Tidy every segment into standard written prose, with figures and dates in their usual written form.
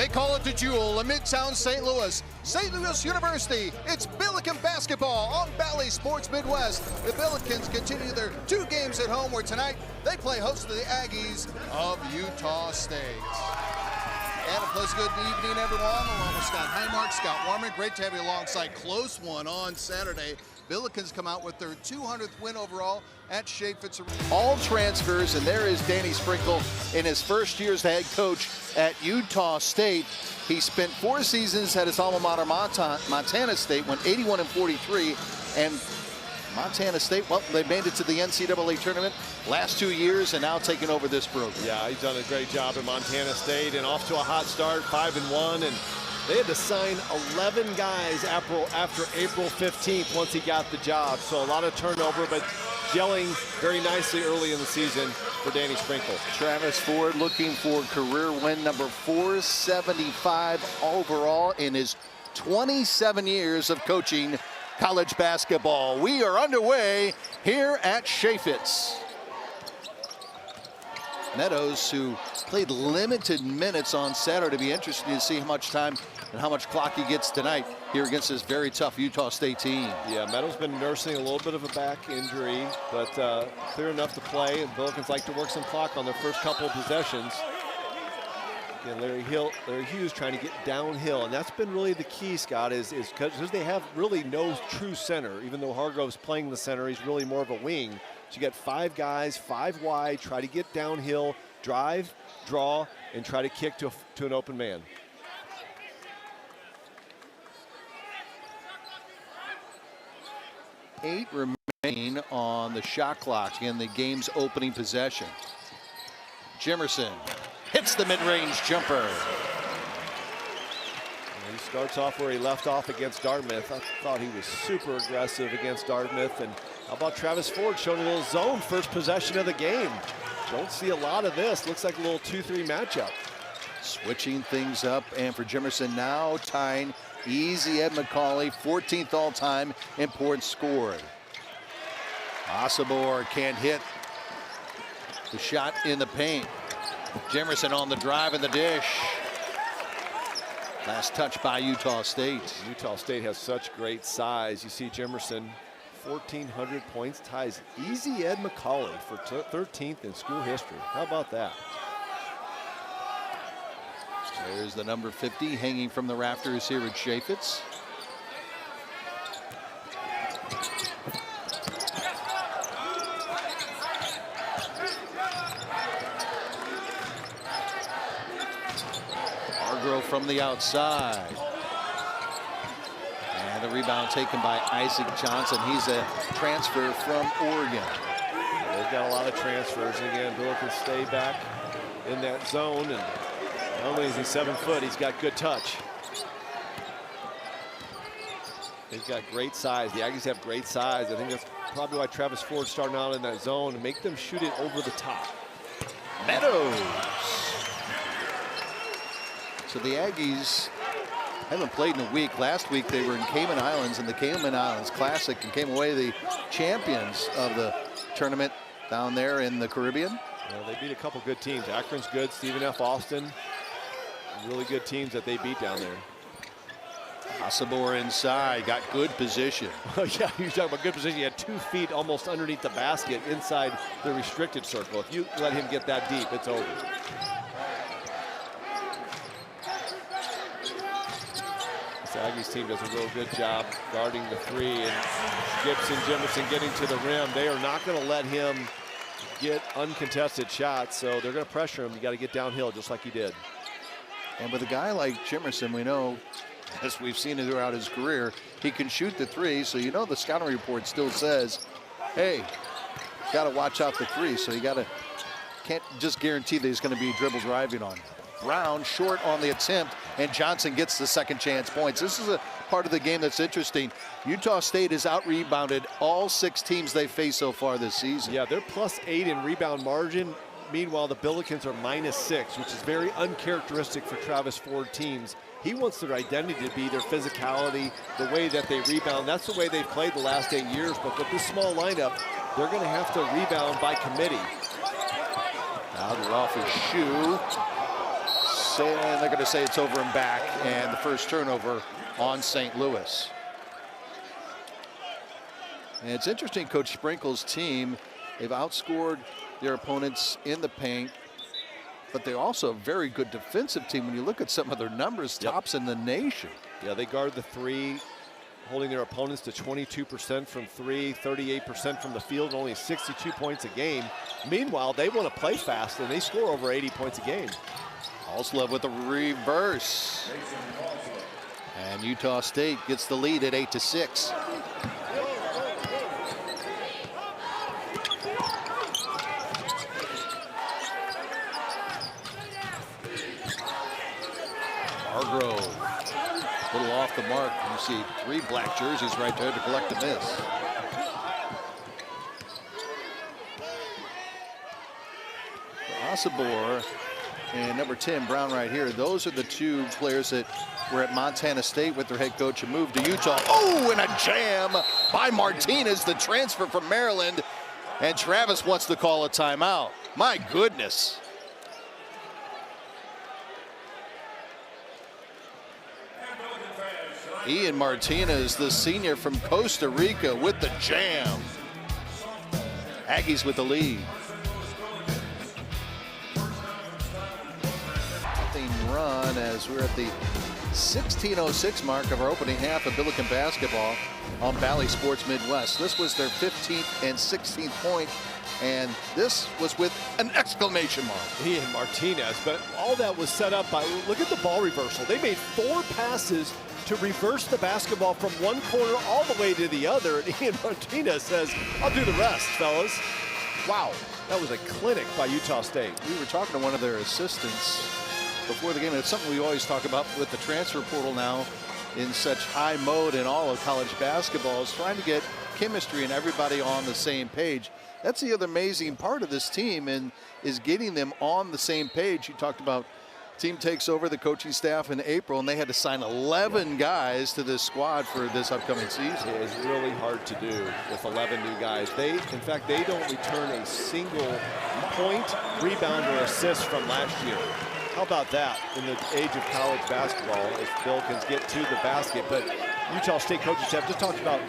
They call it the Jewel in Midtown St. Louis. St. Louis University, it's Billiken basketball on Bally Sports Midwest. The Billikens continue their 2 games at home, where tonight they play host to the Aggies of Utah State. And a pleasant good evening, everyone. Along with Scott Highmark, Scott Warman. Great to have you alongside. Close one on Saturday. Billikens come out with their 200th win overall at Chaffetz Arena. All transfers, and there is Danny Sprinkle in his first year as the head coach at Utah State. He spent 4 seasons at his alma mater, Montana State, went 81-43, and Montana State, well, they made it to the NCAA tournament last 2 years and now taking over this program. Yeah, he's done a great job at Montana State and off to a hot start, 5-1, and they had to sign 11 guys after April 15th once he got the job. So a lot of turnover, but gelling very nicely early in the season for Danny Sprinkle. Travis Ford looking for career win number 475 overall in his 27 years of coaching college basketball. We are underway here at Chaffetz. Meadows, who played limited minutes on Saturday, be interesting to see how much time and how much clock he gets tonight here against this very tough Utah State team. Yeah, Meadows been nursing a little bit of a back injury, but clear enough to play, and Billikens like to work some clock on their first couple of possessions. And Larry Hughes trying to get downhill, and that's been really the key, Scott, is because they have really no true center. Even though Hargrove's playing the center, he's really more of a wing. So you got 5 guys, 5 wide, try to get downhill, drive, draw, and try to kick to an open man. Eight remain on the shot clock in the game's opening possession. Jimerson hits the mid-range jumper. He starts off where he left off against Dartmouth. I thought he was super aggressive against Dartmouth. And how about Travis Ford showing a little zone first possession of the game? Don't see a lot of this. Looks like a little 2-3 matchup. Switching things up, and for Jimerson now tying Easy Ed McCauley, 14th all-time in points scored. Asabor can't hit the shot in the paint. Jimerson on the drive and the dish. Last touch by Utah State. Utah State has such great size. You see Jimerson, 1,400 points, ties Easy Ed McCauley for 13th in school history. How about that? There's the number 50 hanging from the rafters here at Chaffetz. Hargrove from the outside. And the rebound taken by Isaac Johnson. He's a transfer from Oregon. They've got a lot of transfers. And again, Billikens stay back in that zone, and not only is he 7 foot, he's got good touch. He's got great size. The Aggies have great size. I think that's probably why Travis Ford's starting out in that zone, and make them shoot it over the top. Meadows. So the Aggies haven't played in a week. Last week they were in Cayman Islands in the Cayman Islands Classic and came away the champions of the tournament down there in the Caribbean. Well, they beat a couple good teams. Akron's good, Stephen F. Austin. Really good teams that they beat down there. Asabor inside, got good position. Yeah, you're talking about good position. He had 2 feet almost underneath the basket inside the restricted circle. If you let him get that deep, it's over. This Aggies team does a real good job guarding the 3, and Gibson, Jimerson getting to the rim. They are not going to let him get uncontested shots, so they're going to pressure him. You got to get downhill just like he did. And with a guy like Jimerson, we know, as we've seen it throughout his career, he can shoot the 3. So you know the scouting report still says, hey, got to watch out the 3. So you can't just guarantee that he's going to be dribble driving on. Brown short on the attempt, and Johnson gets the second chance points. This is a part of the game that's interesting. Utah State has out-rebounded all 6 teams they faced so far this season. Yeah, they're +8 in rebound margin. Meanwhile, the Billikens are -6, which is very uncharacteristic for Travis Ford teams. He wants their identity to be their physicality, the way that they rebound. That's the way they've played the last 8 years. But with this small lineup, they're going to have to rebound by committee. Out off his shoe. and they're going to say it's over and back, and the first turnover on St. Louis. And it's interesting, Coach Sprinkle's team, they've outscored their opponents in the paint, but they're also a very good defensive team. When you look at some of their numbers, tops in the nation. Yeah, they guard the three, holding their opponents to 22% from three, 38% from the field, only 62 points a game. Meanwhile, they want to play fast, and they score over 80 points a game. Halslove with a reverse. And Utah State gets the lead at 8-6. Hargrove, a little off the mark. You see 3 black jerseys right there to collect a miss. Asabor and number 10, Brown, right here. Those are the 2 players that were at Montana State with their head coach and moved to Utah. Oh, and a jam by Martinez, the transfer from Maryland. And Travis wants to call a timeout. My goodness. Ian Martinez, the senior from Costa Rica, with the jam. Aggies with the lead. Run as we're at the 16:06 mark of our opening half of Billiken basketball on Bally Sports Midwest. This was their 15th and 16th point, and this was with an exclamation mark. Ian Martinez, but all that was set up by, look at the ball reversal. They made 4 passes to reverse the basketball from one corner all the way to the other, and Ian Martinez says, I'll do the rest, fellas. Wow, that was a clinic by Utah State. We were talking to one of their assistants before the game. It's something we always talk about with the transfer portal now in such high mode in all of college basketball, is trying to get chemistry and everybody on the same page. That's the other amazing part of this team, and is getting them on the same page. You talked about team takes over the coaching staff in April, and they had to sign 11 guys to this squad for this upcoming season. It is really hard to do with 11 new guys. In fact, they don't return a single point, rebound, or assist from last year. How about that in the age of college basketball as Billikens get to the basket? But Utah State coaches have just talked about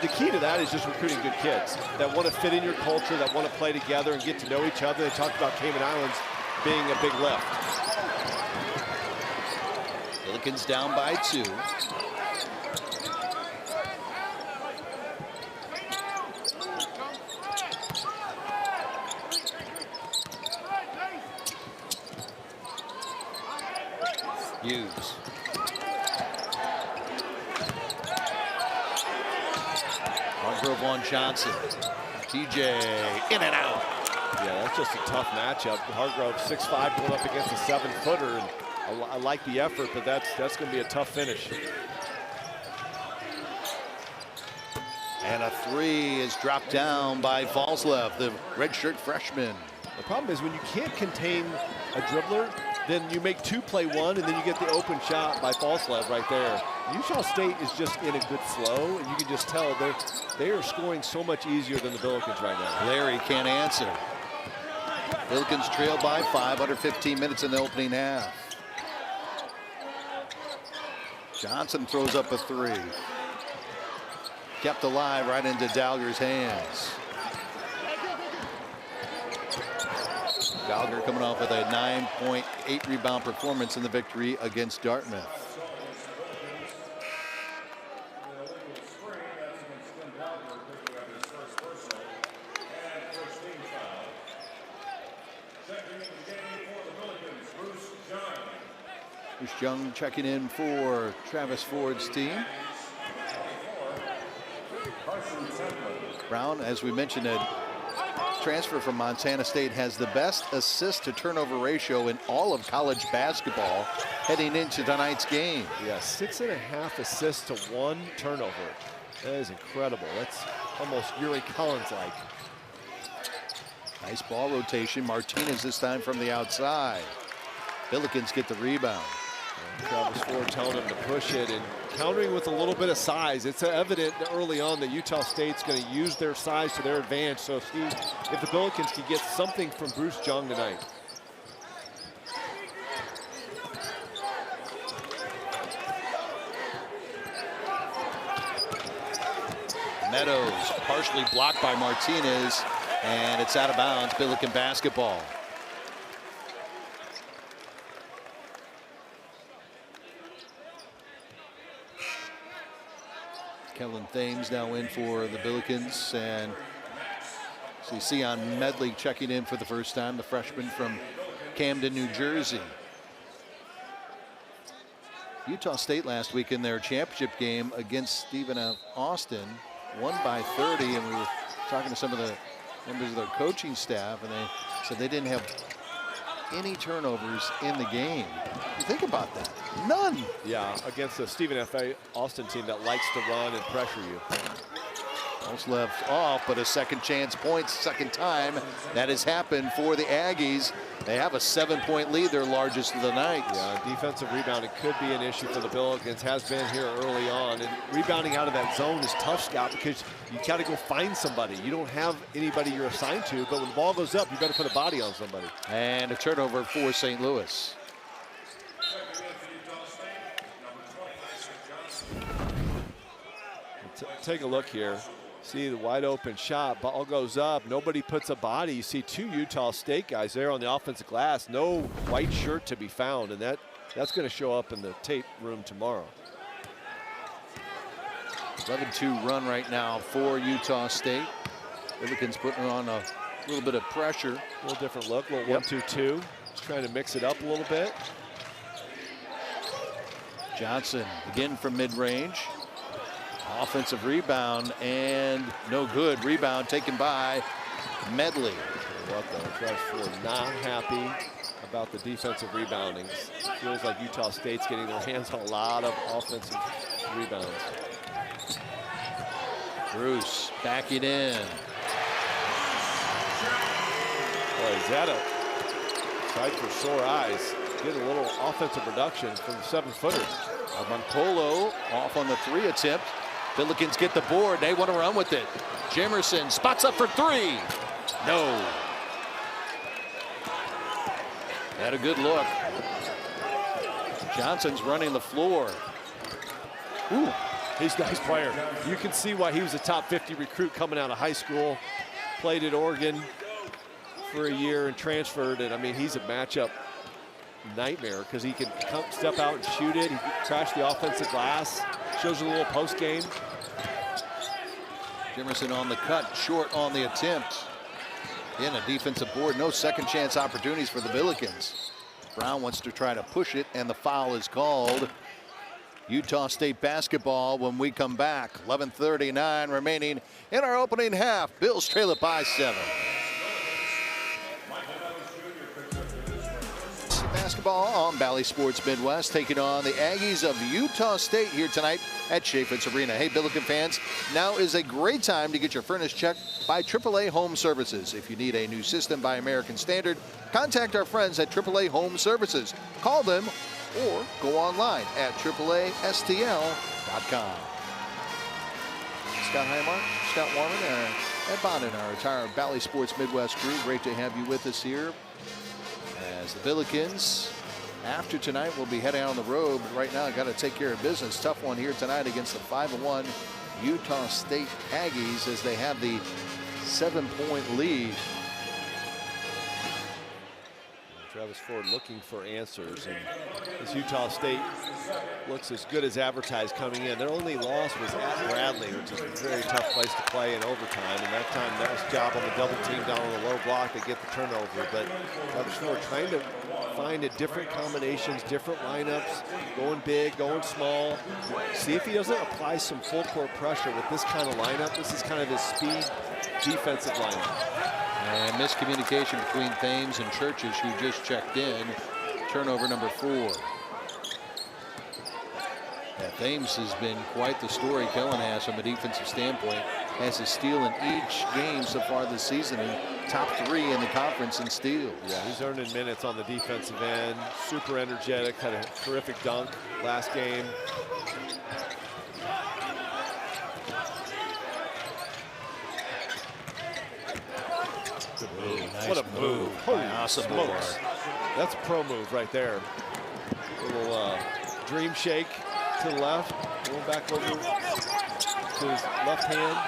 the key to that is just recruiting good kids that want to fit in your culture, that want to play together and get to know each other. They talked about Cayman Islands being a big lift. Billikens down by 2. Hughes. Hargrove on Johnson. TJ in and out. Yeah, that's just a tough matchup. Hargrove 6'5", going up against a 7-footer. And I like the effort, but that's going to be a tough finish. And a 3 is dropped down by Falslev, the redshirt freshman. The problem is when you can't contain a dribbler, then you make 2 play 1, and then you get the open shot by Falslev right there. Utah State is just in a good flow, and you can just tell they are scoring so much easier than the Billikens right now. Larry can't answer. Billikens trail by 5 under 15 minutes in the opening half. Johnson throws up a 3. Kept alive right into Dalger's hands. Gallagher coming off with a 9.8 rebound performance in the victory against Dartmouth. Bruce Young checking in for Travis Ford's team. Brown, as we mentioned, a transfer from Montana State, has the best assist to turnover ratio in all of college basketball heading into tonight's game. Yeah, 6.5 assists to 1 turnover. That is incredible. That's almost Yuri Collins-like. Nice ball rotation. Martinez this time from the outside. Billikens get the rebound. Travis Ford telling him to push it and countering with a little bit of size. It's evident early on that Utah State's going to use their size to their advantage. So see if the Billikens can get something from Bruce Jung tonight. Meadows partially blocked by Martinez, and it's out of bounds. Billiken basketball. Kellen Thames now in for the Billikens, and so you see on Medley checking in for the first time, the freshman from Camden, New Jersey. Utah State last week in their championship game against Stephen F. Austin won by 30, and we were talking to some of the members of their coaching staff, and they said they didn't have any turnovers in the game. You think about that. None. Yeah, against the Stephen F. Austin team that likes to run and pressure you. Almost left off, but a second chance points, second time that has happened for the Aggies. They have a 7-point lead, their largest of the night. Yeah, defensive rebounding could be an issue for the Billikens, has been here early on. And rebounding out of that zone is tough, Scott, because you got to go find somebody. You don't have anybody you're assigned to, but when the ball goes up, you better put a body on somebody. And a turnover for St. Louis. Take a look here. See the wide open shot, ball goes up, nobody puts a body. You see two Utah State guys there on the offensive glass, no white shirt to be found, and that's going to show up in the tape room tomorrow. 11-2 run right now for Utah State. Billikens putting on a little bit of pressure. A little different look, a little 1-2-2. Just trying to mix it up a little bit. Johnson again from mid-range. Offensive rebound, and no good. Rebound taken by Medley. What the Travis Ford not happy about the defensive rebounding. Feels like Utah State's getting their hands on a lot of offensive rebounds. Bruce backing in. Boy, is that a sight for sore eyes. Getting a little offensive production from the 7-footer. Armancolo off on the 3 attempt. Billikens get the board. They want to run with it. Jimerson spots up for 3. No. Had a good look. Johnson's running the floor. Ooh, he's a nice player. You can see why he was a top 50 recruit coming out of high school. Played at Oregon for a year and transferred. And I mean, he's a matchup nightmare because he can step out and shoot it. He can crash the offensive glass. Shows a little post game. Jimerson on the cut, short on the attempt. In a defensive board, no second chance opportunities for the Billikens. Brown wants to try to push it, and the foul is called. Utah State basketball when we come back. 11:39 remaining in our opening half. Bills trail it by 7. Basketball on Bally Sports Midwest, taking on the Aggies of Utah State here tonight at Chaffetz Arena. Hey, Billiken fans, now is a great time to get your furnace checked by AAA Home Services. If you need a new system by American Standard, contact our friends at AAA Home Services. Call them or go online at AAASTL.com. Scott Highmark, Scott Warman, and Ed Bonin, our entire Bally Sports Midwest crew. Great to have you with us here. As the Billikens, after tonight, will be heading on the road. But right now, got to take care of business. Tough one here tonight against the 5-1 Utah State Aggies as they have the 7-point lead. Travis Ford looking for answers, and this Utah State looks as good as advertised coming in. Their only loss was at Bradley, which is a very tough place to play in overtime, and that time that was job on the double team down on the low block to get the turnover. But Travis Ford trying to find different combinations, different lineups, going big, going small. See if he doesn't apply some full court pressure with this kind of lineup. This is kind of his speed defensive lineup. And miscommunication between Thames and Churches, who just checked in. Turnover number 4. Yeah, Thames has been quite the story. Kellen has from a defensive standpoint. Has a steal in each game so far this season, and top 3 in the conference in steals. Yeah, he's earning minutes on the defensive end. Super energetic, had a terrific dunk last game. Nice what a move. Holy smokes. That's a pro move right there. A little dream shake to the left. Going back over to his left hand.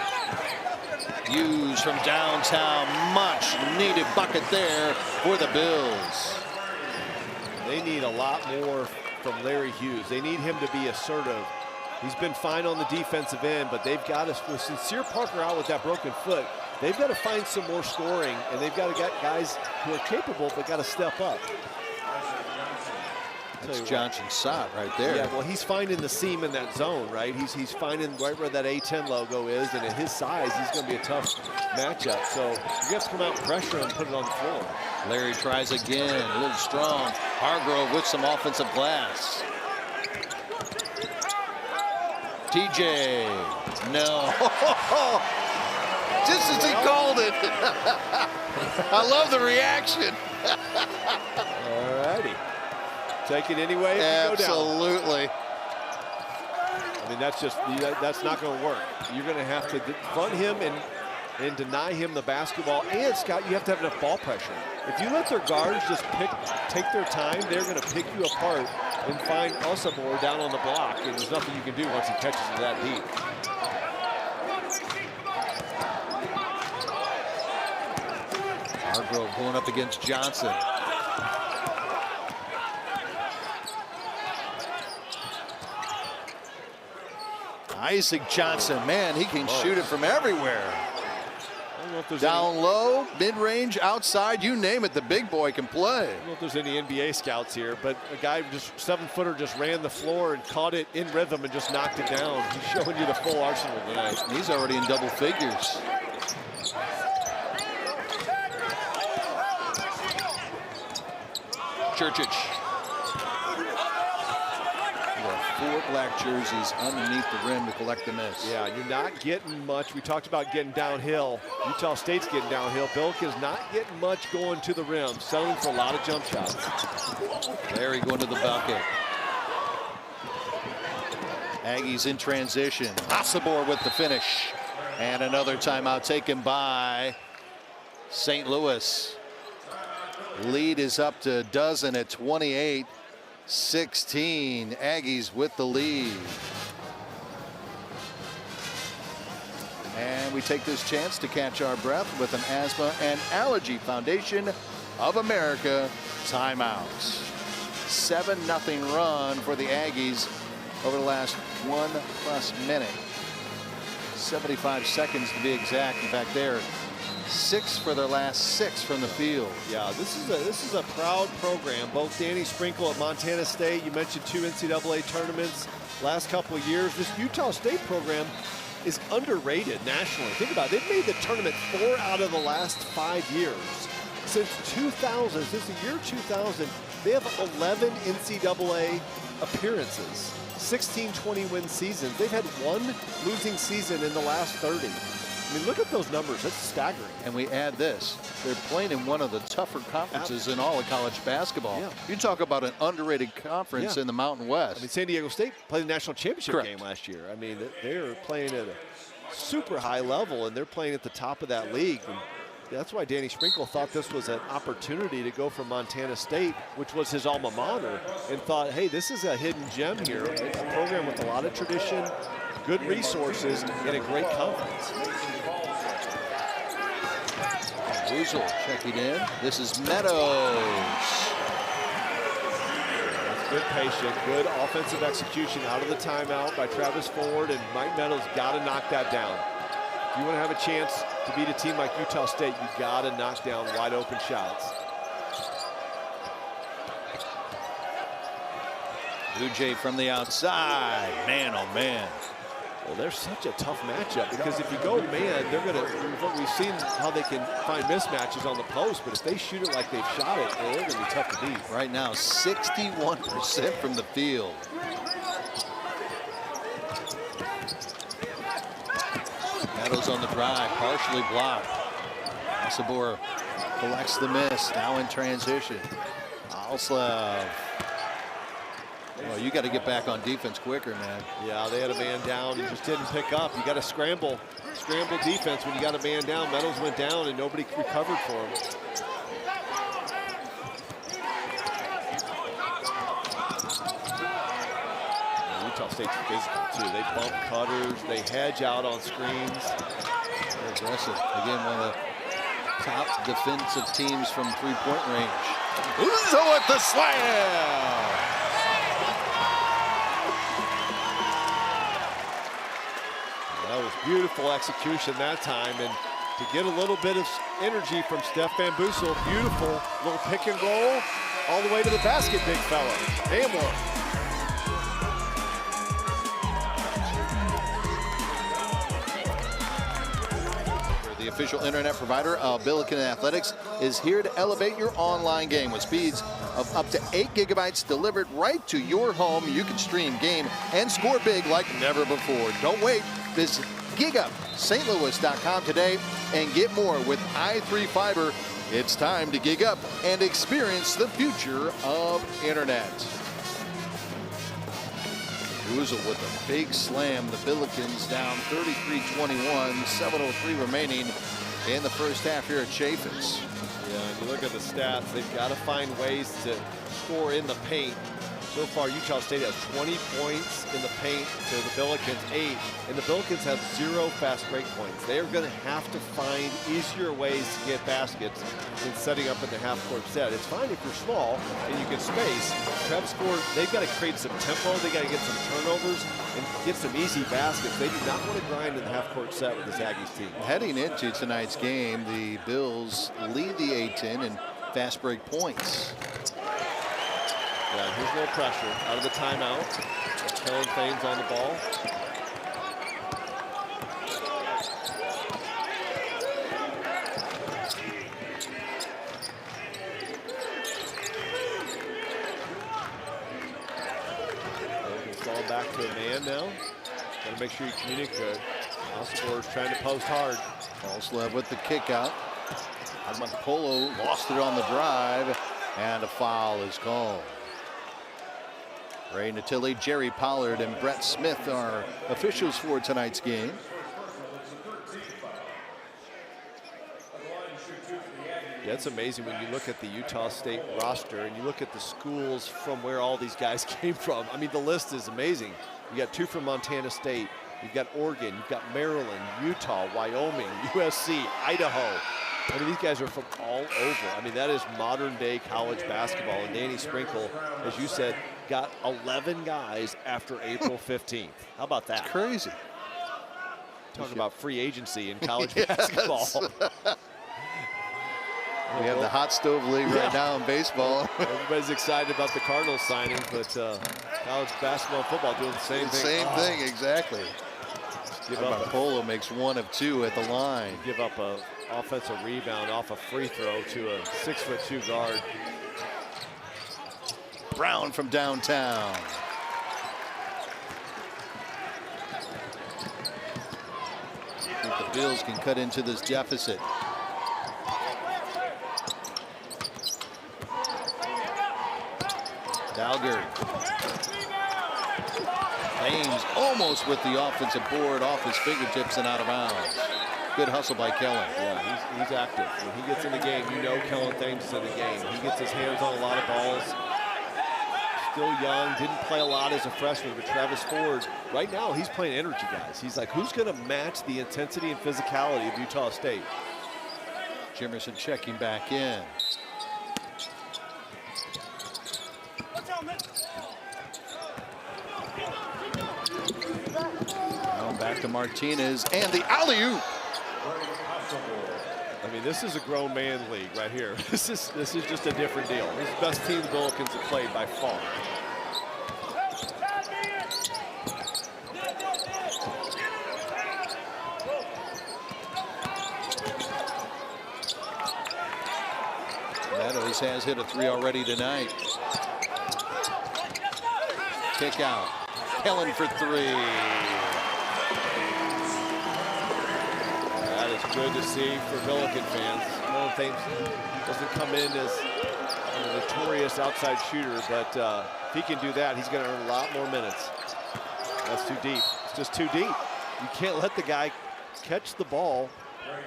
Hughes from downtown, much needed bucket there for the Bills. They need a lot more from Larry Hughes. They need him to be assertive. He's been fine on the defensive end, but they've got to, with Sincere Parker out with that broken foot, they've got to find some more scoring, and they've got to get guys who are capable but got to step up. That's Johnson Sott right there. Yeah, well, he's finding the seam in that zone, right? He's finding right where that A10 logo is, and at his size, he's going to be a tough matchup. So you have to come out and pressure him and put it on the floor. Larry tries again, a little strong. Hargrove with some offensive glass. TJ, no. Just as he called it. I love the reaction. All righty. Take it anyway. Absolutely. I mean, that's not going to work. You're going to have to front him and deny him the basketball. And Scott, you have to have enough ball pressure. If you let their guards just take their time, they're going to pick you apart and find Usabor down on the block. And there's nothing you can do once he catches it that deep. Hargrove going up against Johnson. Isaac Johnson, man, he can shoot it from everywhere. I don't know if there's down low, mid-range, outside, you name it, the big boy can play. I don't know if there's any NBA scouts here, but a guy just 7-footer just ran the floor and caught it in rhythm and just knocked it down. He's showing you the full arsenal tonight. He's already in double figures. Churchich. 4 black jerseys underneath the rim to collect the miss. Yeah, you're not getting much. We talked about getting downhill. Utah State's getting downhill. Billiken's not getting much going to the rim, settling for a lot of jump shots. Larry going to the bucket. Aggies in transition. Usabor with the finish. And another timeout taken by St. Louis. Lead is up to a dozen at 28-16. Aggies with the lead. And we take this chance to catch our breath with an Asthma and Allergy Foundation of America timeout. 7-0 run for the Aggies over the last 1+ minute. 75 seconds to be exact. In fact, they're 6 for their last 6 from the field. Yeah, this is a proud program. Both Danny Sprinkle at Montana State. You mentioned 2 NCAA tournaments last couple of years. This Utah State program is underrated nationally. Think about it. They've made the tournament 4 out of the last 5 years. Since 2000, since the year 2000, they have 11 NCAA appearances. 16 20-win seasons. They've had 1 losing season in the last 30. I mean, look at those numbers. That's staggering. And we add this. They're playing in one of the tougher conferences in all of college basketball. Yeah. You talk about an underrated conference in the Mountain West. I mean, San Diego State played the national championship Correct. game last year. I mean, they're playing at a super high level, and they're playing at the top of that league. And that's why Danny Sprinkle thought this was an opportunity to go from Montana State, which was his alma mater, and thought, hey, this is a hidden gem here, a program with a lot of tradition, good resources, and a great conference. Woozle checking in. This is Meadows. That's good patient, good offensive execution out of the timeout by Travis Ford, and Mike Meadows got to knock that down. If you want to have a chance to beat a team like Utah State, you got to knock down wide open shots. Uj from the outside. Man, oh man. Well, they're such a tough matchup because if you go man, they're going to, we've seen how they can find mismatches on the post, but if they shoot it like they've shot it, they're going to be tough to beat. Right now, 61% from the field. Meadows on the drive, partially blocked. Usabor collects the miss, now in transition. Alslav. Well, you got to get back on defense quicker, man. Yeah, they had a man down and just didn't pick up. You got to scramble defense when you got a man down. Meadows went down and nobody recovered for him. Utah State's physical too. They bump cutters, they hedge out on screens. They're aggressive. Again, one of the top defensive teams from three-point range. Uzo with the slam! That was beautiful execution that time, and to get a little bit of energy from Steph Van Boosel, beautiful little pick and roll all the way to the basket, big fella. Damn one. The official internet provider of Billiken Athletics is here to elevate your online game with speeds of up to 8 gigabytes delivered right to your home. You can stream, game, and score big like never before. Don't wait. Visit gigupstlouis.com today and get more with i3 Fiber. It's time to gig up and experience the future of internet. Uzo with a big slam. The Billikens down 33-21, 7:03 remaining in the first half here at Chaffetz. Yeah, and you look at the stats, they've got to find ways to score in the paint. So far, Utah State has 20 points in the paint to the Billikens 8, and the Billikens have 0 fast break points. They are going to have to find easier ways to get baskets than setting up in the half-court set. It's fine if you're small and you can space. Trev scored. They've got to create some tempo. They got to get some turnovers and get some easy baskets. They do not want to grind in the half-court set with this Aggies team. Heading into tonight's game, the Bills lead the A-10 in fast break points. Yeah, here's no pressure out of the timeout. Kellen Thames on the ball. Ball back to a man now. Got to make sure you communicate. Osborne's trying to post hard. Alslev with the kick out. Polo lost it on the drive, and a foul is called. Ray Natili, Jerry Pollard, and Brett Smith are officials for tonight's game. Yeah, it's amazing when you look at the Utah State roster and you look at the schools from where all these guys came from. I mean, the list is amazing. You got 2 from Montana State. You've got Oregon. You've got Maryland, Utah, Wyoming, USC, Idaho. I mean, these guys are from all over. I mean, that is modern day college basketball. And Danny Sprinkle, as you said, got 11 guys after April 15th. How about that? It's crazy. Talking about free agency in college basketball. We have the hot stove league right now in baseball. Everybody's excited about the Cardinals signing, but college basketball and football doing the same thing. Same thing, exactly. Polo makes 1 of 2 at the line. Give up a offensive rebound off a free throw to a 6'2" guard. Brown from downtown. I think the Bills can cut into this deficit. Dalgard. Thames almost with the offensive board off his fingertips and out of bounds. Good hustle by Kellen. Yeah, he's active. When he gets in the game, you know Kellen Thames is in the game. He gets his hands on a lot of balls. Still young, didn't play a lot as a freshman, but Travis Ford, right now, he's playing energy, guys. He's like, who's going to match the intensity and physicality of Utah State? Jimerson checking back in. Now back to Martinez and the alley-oop. I mean, this is a grown man league right here. This is just a different deal. This is the best team the Billikens have played by far. Meadows has hit a 3 already tonight. Kick out. Kellen for 3. Good to see for Billiken fans. Kellen Thames doesn't come in as a notorious outside shooter, but if he can do that, he's going to earn a lot more minutes. That's too deep. It's just too deep. You can't let the guy catch the ball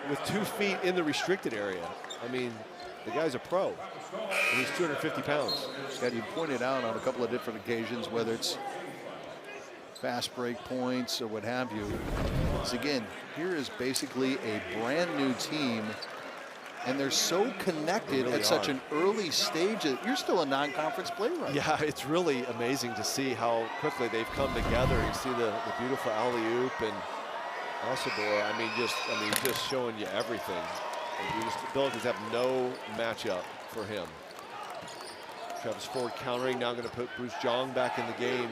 with 2 feet in the restricted area. I mean, the guy's a pro, and he's 250 pounds. And you pointed out on a couple of different occasions, whether it's fast break points or what have you. So again, here is basically a brand new team, and they're so connected at such an early stage. You're still a non-conference play right now. Yeah, it's really amazing to see how quickly they've come together. You see the beautiful alley-oop and Osibor. I mean, just showing you everything. And the Billikens have no matchup for him. Travis Ford countering, now going to put Bruce Jong back in the game,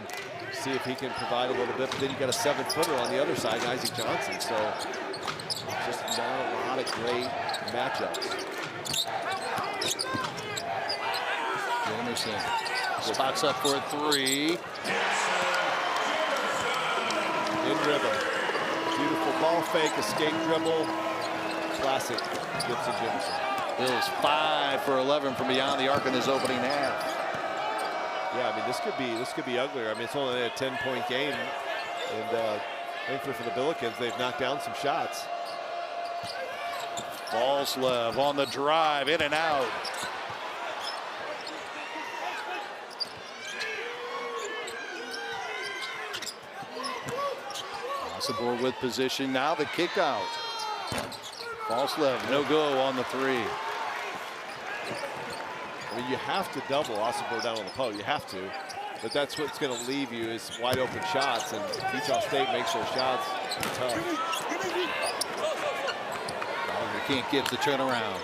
see if he can provide a little bit. But then you got a 7-footer on the other side, Isaac Johnson. So just not a lot of great matchups. Jamerson spots up for a 3. In rhythm. Beautiful ball fake, escape dribble. Classic Gibson Jamerson. Bills 5 for 11 from beyond the arc in this opening half. Yeah, I mean, this could be uglier. I mean, it's only a 10-point game, and thankfully for the Billikens, they've knocked down some shots. Valslev on the drive, in and out. Osibor with position, now the kick out. Valslev, no go on the 3. I mean, you have to double Osibor down on the post. You have to. But that's what's going to leave you is wide open shots. And Utah State makes those shots tough. Bowser can't get the turnaround.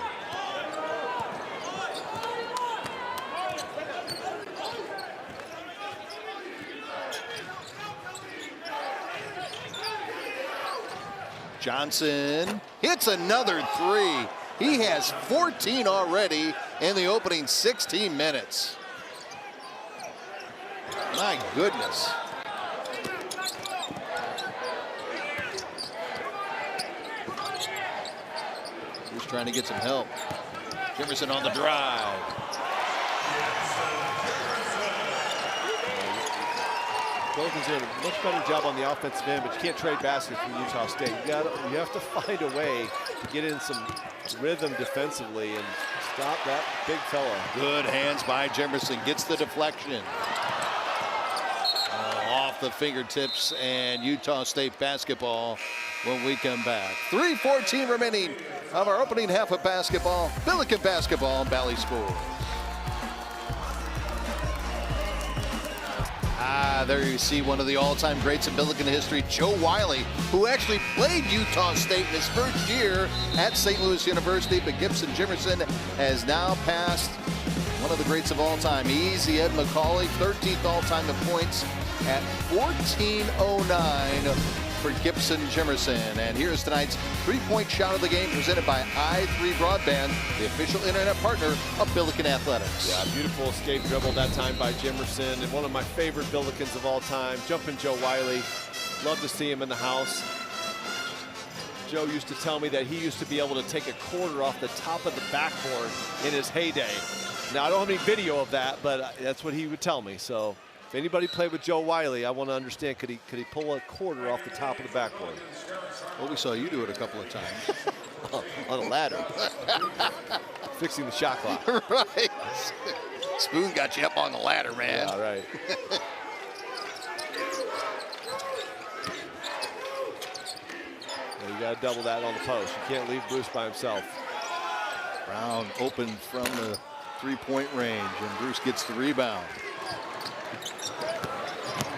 Johnson hits another 3. He has 14 already in the opening 16 minutes. My goodness. Who's trying to get some help? Jefferson on the drive. Billikens doing a much better job on the offensive end, but you can't trade baskets from Utah State. You have to find a way to get in some rhythm defensively and stop that big fella. Good hands by Jefferson, gets the deflection. Off the fingertips, and Utah State basketball when we come back. 3:14 remaining of our opening half of basketball. Billiken basketball on Bally Sports. There you see one of the all-time greats in Billiken history, Joe Wiley, who actually played Utah State in his first year at St. Louis University, but Gibson Jimerson has now passed one of the greats of all time. Easy Ed McCauley, 13th all-time in points at 14:09 for Gibson Jimerson. And here's tonight's three-point shot of the game presented by i3 Broadband, the official internet partner of Billiken Athletics. Yeah, beautiful escape dribble that time by Jimerson, and one of my favorite Billikens of all time, Jumpin' Joe Wiley. Love to see him in the house. Joe used to tell me that he used to be able to take a quarter off the top of the backboard in his heyday. Now, I don't have any video of that, but that's what he would tell me. So if anybody played with Joe Wiley, I want to understand, could he pull a quarter off the top of the backboard? Well, we saw you do it a couple of times. On a ladder. Fixing the shot clock. Right. Spoon got you up on the ladder, man. Yeah, right. You got to double that on the post. You can't leave Bruce by himself. Brown open from the three-point range, and Bruce gets the rebound.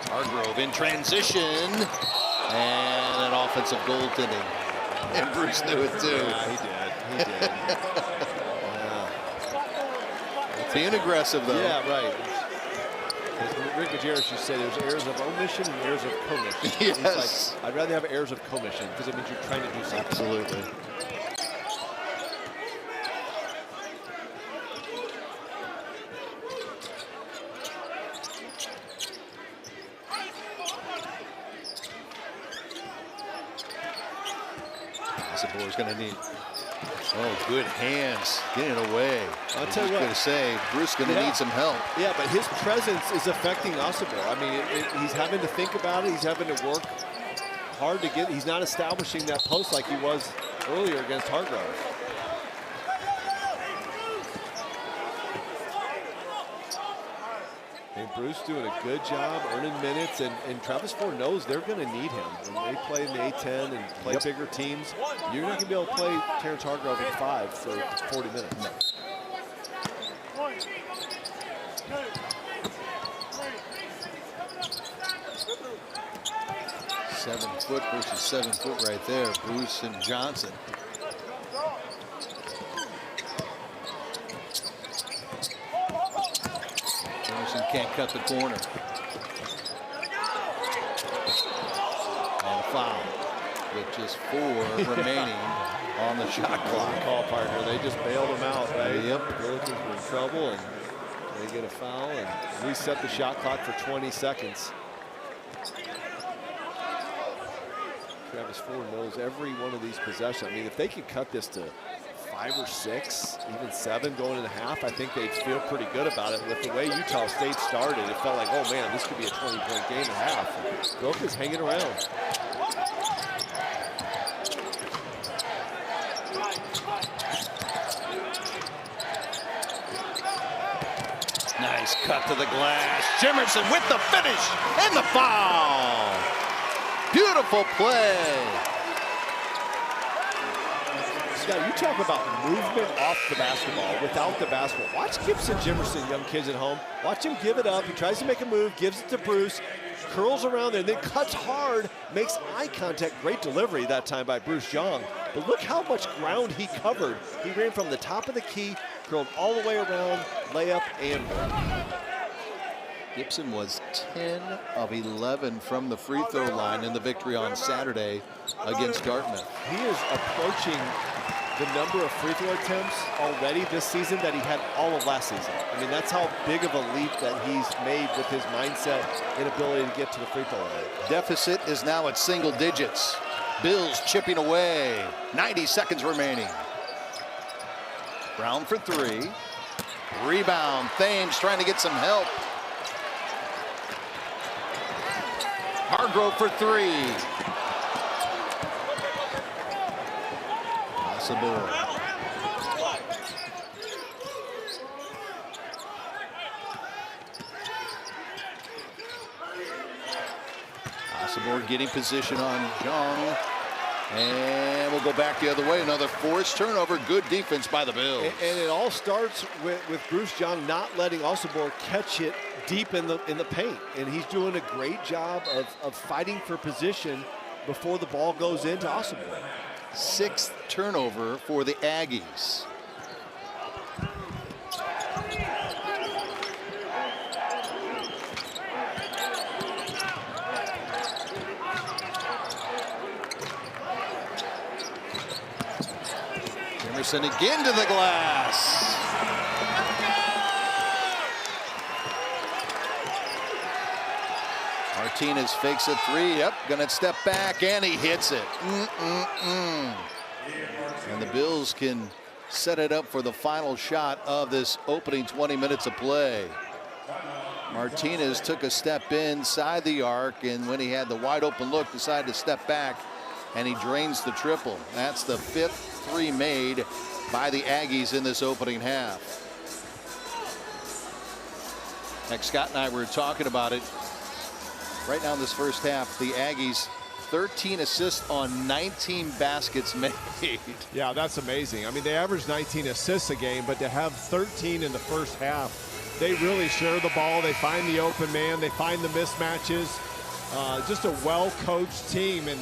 Hargrove in transition, and an offensive goaltending. And Bruce knew it too. Yeah, he did. Yeah. Being aggressive, though. Yeah, right. As Rick Majerus used to say, there's errors of omission and errors of commission. Yes. Like, I'd rather have errors of commission because it means you're trying to do something. Absolutely. Is going to need, good hands, getting it away. I'll tell you what. Going to say, Bruce going to need some help. Yeah, but his presence is affecting Osibor. I mean, he's having to think about it. He's having to work hard to get. He's not establishing that post like he was earlier against Hargrove. And Bruce doing a good job earning minutes, and Travis Ford knows they're going to need him. When they play in the A10 and play bigger teams, you're not going to be able to play Terrence Hargrove at 5 for 40 minutes. No. 7 foot versus 7 foot right there. Bruce and Johnson. Johnson can't cut the corner. And a foul with just 4 remaining on the shot clock. Call partner, they just bailed him out, right? Yep. Billikens were in trouble, and they get a foul and reset the shot clock for 20 seconds. Travis Ford knows every one of these possessions. I mean, if they could cut this to 5 or 6, even 7 going into half, I think they'd feel pretty good about it. With the way Utah State started, it felt like, oh man, this could be a 20-point game at half. Billikens hanging around. Nice cut to the glass. Jimerson with the finish and the foul. Beautiful play. Scott, you talk about movement off the basketball, without the basketball. Watch Gibson Jimerson, young kids at home. Watch him give it up. He tries to make a move, gives it to Bruce, curls around there, and then cuts hard, makes eye contact. Great delivery that time by Bruce Young. But look how much ground he covered. He ran from the top of the key, curled all the way around, layup, and one. Gibson was 10 of 11 from the free throw line in the victory on Saturday against Dartmouth. He is approaching the number of free throw attempts already this season that he had all of last season. I mean, that's how big of a leap that he's made with his mindset and ability to get to the free throw line. Deficit is now at single digits. Bills chipping away. 90 seconds remaining. Brown for 3. Rebound. Thames trying to get some help. Hargrove for 3. Sabor. Sabor getting position on Jong. And we'll go back the other way. Another forced turnover. Good defense by the Bills. And it all starts with Bruce Jong not letting Osabor catch it deep in the paint. And he's doing a great job of fighting for position before the ball goes into Osabor. 6th turnover for the Aggies. Emerson again to the glass. Martinez fakes a 3. Yep, gonna step back, and he hits it. And the Bills can set it up for the final shot of this opening 20 minutes of play. Martinez took a step inside the arc, and when he had the wide open look, decided to step back, and he drains the triple. That's the 5th 3 made by the Aggies in this opening half. Like Scott and I were talking about it. Right now in this first half, the Aggies 13 assists on 19 baskets made. Yeah, that's amazing. I mean, they average 19 assists a game, but to have 13 in the first half, they really share the ball. They find the open man. They find the mismatches. Just a well-coached team. And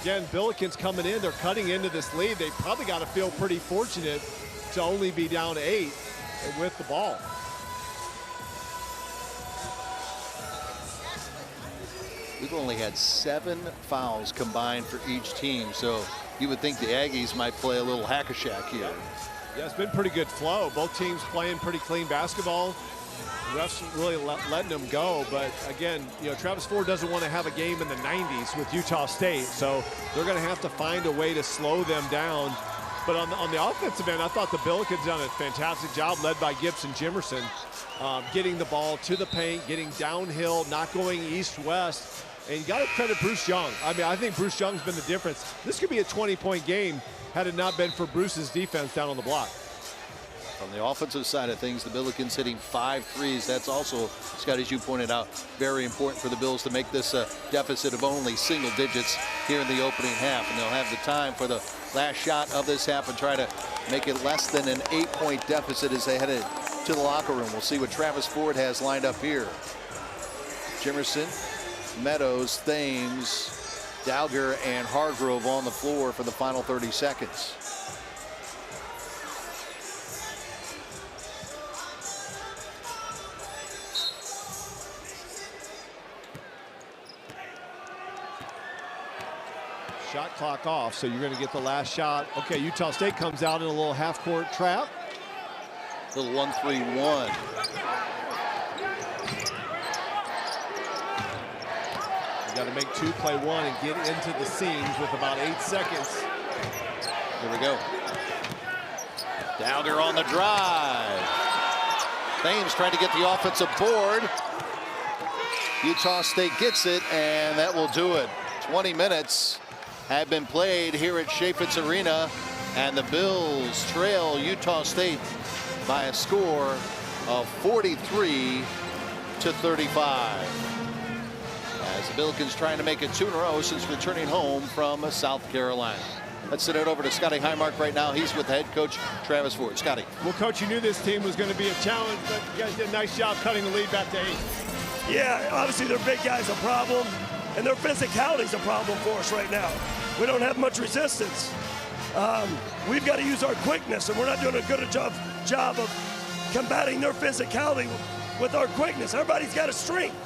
again, Billikens coming in, they're cutting into this lead. They probably got to feel pretty fortunate to only be down 8 with the ball. We've only had 7 fouls combined for each team, so you would think the Aggies might play a little hack-a-shack here. Yeah, it's been pretty good flow. Both teams playing pretty clean basketball. Refs really letting them go, but again, you know, Travis Ford doesn't want to have a game in the 90s with Utah State, so they're going to have to find a way to slow them down. But on the offensive end, I thought the Billikens done a fantastic job, led by Gibson Jimerson, getting the ball to the paint, getting downhill, not going east-west. And you got to credit Bruce Young. I mean, I think Bruce Young's been the difference. This could be a 20-point game had it not been for Bruce's defense down on the block. From the offensive side of things, the Billikens hitting 5 threes. That's also, Scott, as you pointed out, very important for the Bills to make this a deficit of only single digits here in the opening half. And they'll have the time for the last shot of this half and try to make it less than an 8-point deficit as they head to the locker room. We'll see what Travis Ford has lined up here. Jimerson, Meadows, Thames, Dowger, and Hargrove on the floor for the final 30 seconds. Shot clock off, so you're going to get the last shot. Okay, Utah State comes out in a little half-court trap. Little 1-3-1. You got to make 2, play 1, and get into the seams with about 8 seconds. Here we go. Dowger on the drive. Thames trying to get the offensive board. Utah State gets it, and that will do it. 20 minutes have been played here at Chaifetz Arena, and the Bills trail Utah State by a score of 43-35. As the Billikens trying to make it 2 in a row since returning home from South Carolina. Let's send it over to Scotty Highmark right now. He's with head coach Travis Ford. Scotty. Well, Coach, you knew this team was going to be a challenge, but you guys did a nice job cutting the lead back to 8. Yeah, obviously their big guy's a problem, and their physicality's a problem for us right now. We don't have much resistance. We've got to use our quickness, and we're not doing a good job of combating their physicality with our quickness. Everybody's got a strength.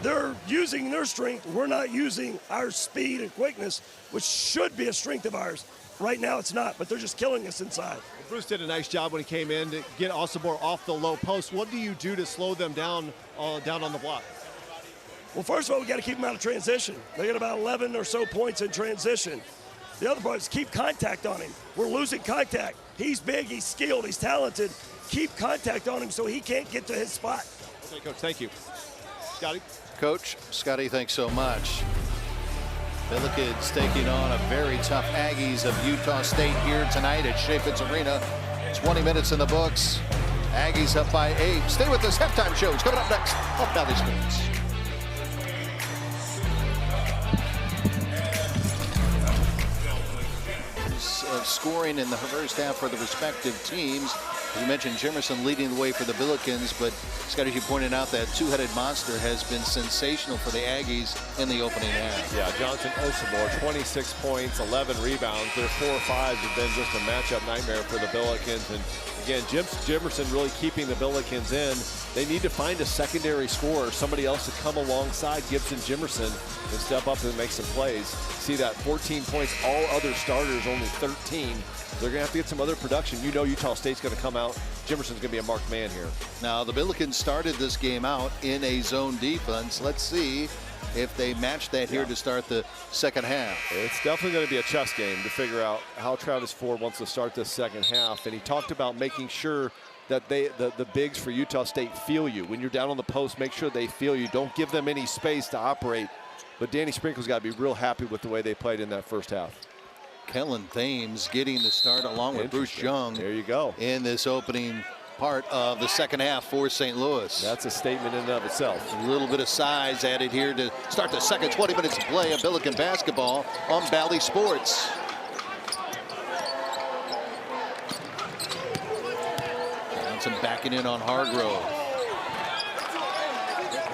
They're using their strength. We're not using our speed and quickness, which should be a strength of ours. Right now it's not, but they're just killing us inside. Bruce did a nice job when he came in to get Osobor off the low post. What do you do to slow them down on the block? Well, first of all, we got to keep them out of transition. They got about 11 or so points in transition. The other part is keep contact on him. We're losing contact. He's big, he's skilled, he's talented. Keep contact on him so he can't get to his spot. Okay, Coach, thank you. Scotty? Coach, Scotty, thanks so much. Billikens taking on a very tough Aggies of Utah State here tonight at Chaifetz Arena. 20 minutes in the books. Aggies up by 8. Stay with us. Halftime shows coming up next on Valley Sports. Of scoring in the first half for the respective teams. You mentioned Jimerson leading the way for the Billikens, but Scott, as you pointed out, that two-headed monster has been sensational for the Aggies in the opening half. Yeah, Johnson Osobor, 26 points, 11 rebounds. Their 4 or 5s have been just a matchup nightmare for the Billikens. And again, Jimerson really keeping the Billikens in. They need to find a secondary scorer, somebody else to come alongside Gibson Jimerson and step up and make some plays. See that 14 points, all other starters only 13. They're going to have to get some other production. You know Utah State's going to come out. Jimerson's going to be a marked man here. Now, the Billikens started this game out in a zone defense. Let's see if they match that here to start the second half. It's definitely going to be a chess game to figure out how Travis Ford wants to start this second half. And he talked about making sure that the bigs for Utah State feel you. When you're down on the post, make sure they feel you. Don't give them any space to operate. But Danny Sprinkle's got to be real happy with the way they played in that first half. Kellen Thames getting the start along with Bruce Young. There you go. In this opening part of the second half for St. Louis. That's a statement in and of itself. A little bit of size added here to start the second 20 minutes of play of Billiken basketball on Valley Sports. Johnson backing in on Hargrove.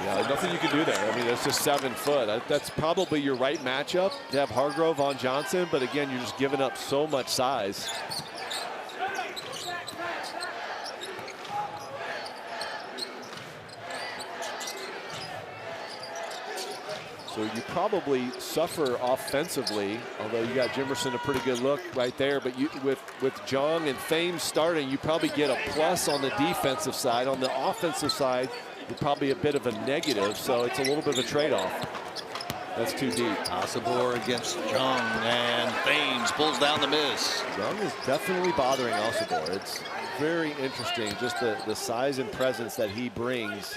Yeah, there's nothing you can do there. I mean, it's just 7 foot. That's probably your right matchup to have Hargrove on Johnson, but again, you're just giving up so much size. So you probably suffer offensively, although you got Jimerson a pretty good look right there. But you, with Jung and Thames starting, you probably get a plus on the defensive side. On the offensive side, you're probably a bit of a negative, so it's a little bit of a trade-off. That's too deep. Osobor against Jung, and Thames pulls down the miss. Jung is definitely bothering Osobor. It's very interesting, just the size and presence that he brings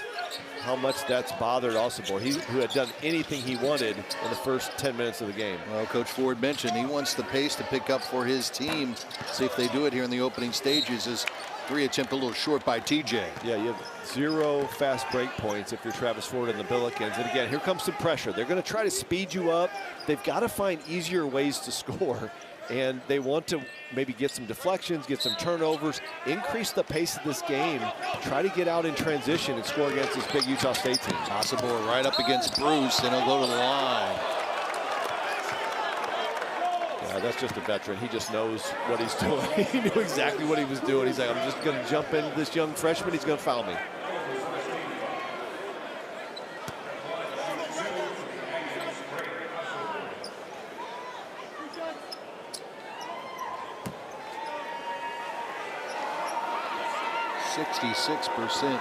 how much that's bothered Osibor, who had done anything he wanted in the first 10 minutes of the game. Well, Coach Ford mentioned he wants the pace to pick up for his team. See if they do it here in the opening stages. His 3 attempt a little short by TJ. Yeah, you have 0 fast break points if you're Travis Ford and the Billikens. And again, here comes some pressure. They're going to try to speed you up. They've got to find easier ways to score. And they want to maybe get some deflections, get some turnovers, increase the pace of this game, try to get out in transition and score against this big Utah State team. Osibor right up against Bruce, and he'll go to the line. Yeah, that's just a veteran. He just knows what he's doing. He knew exactly what he was doing. He's like, I'm just going to jump into this young freshman. He's going to foul me. %66%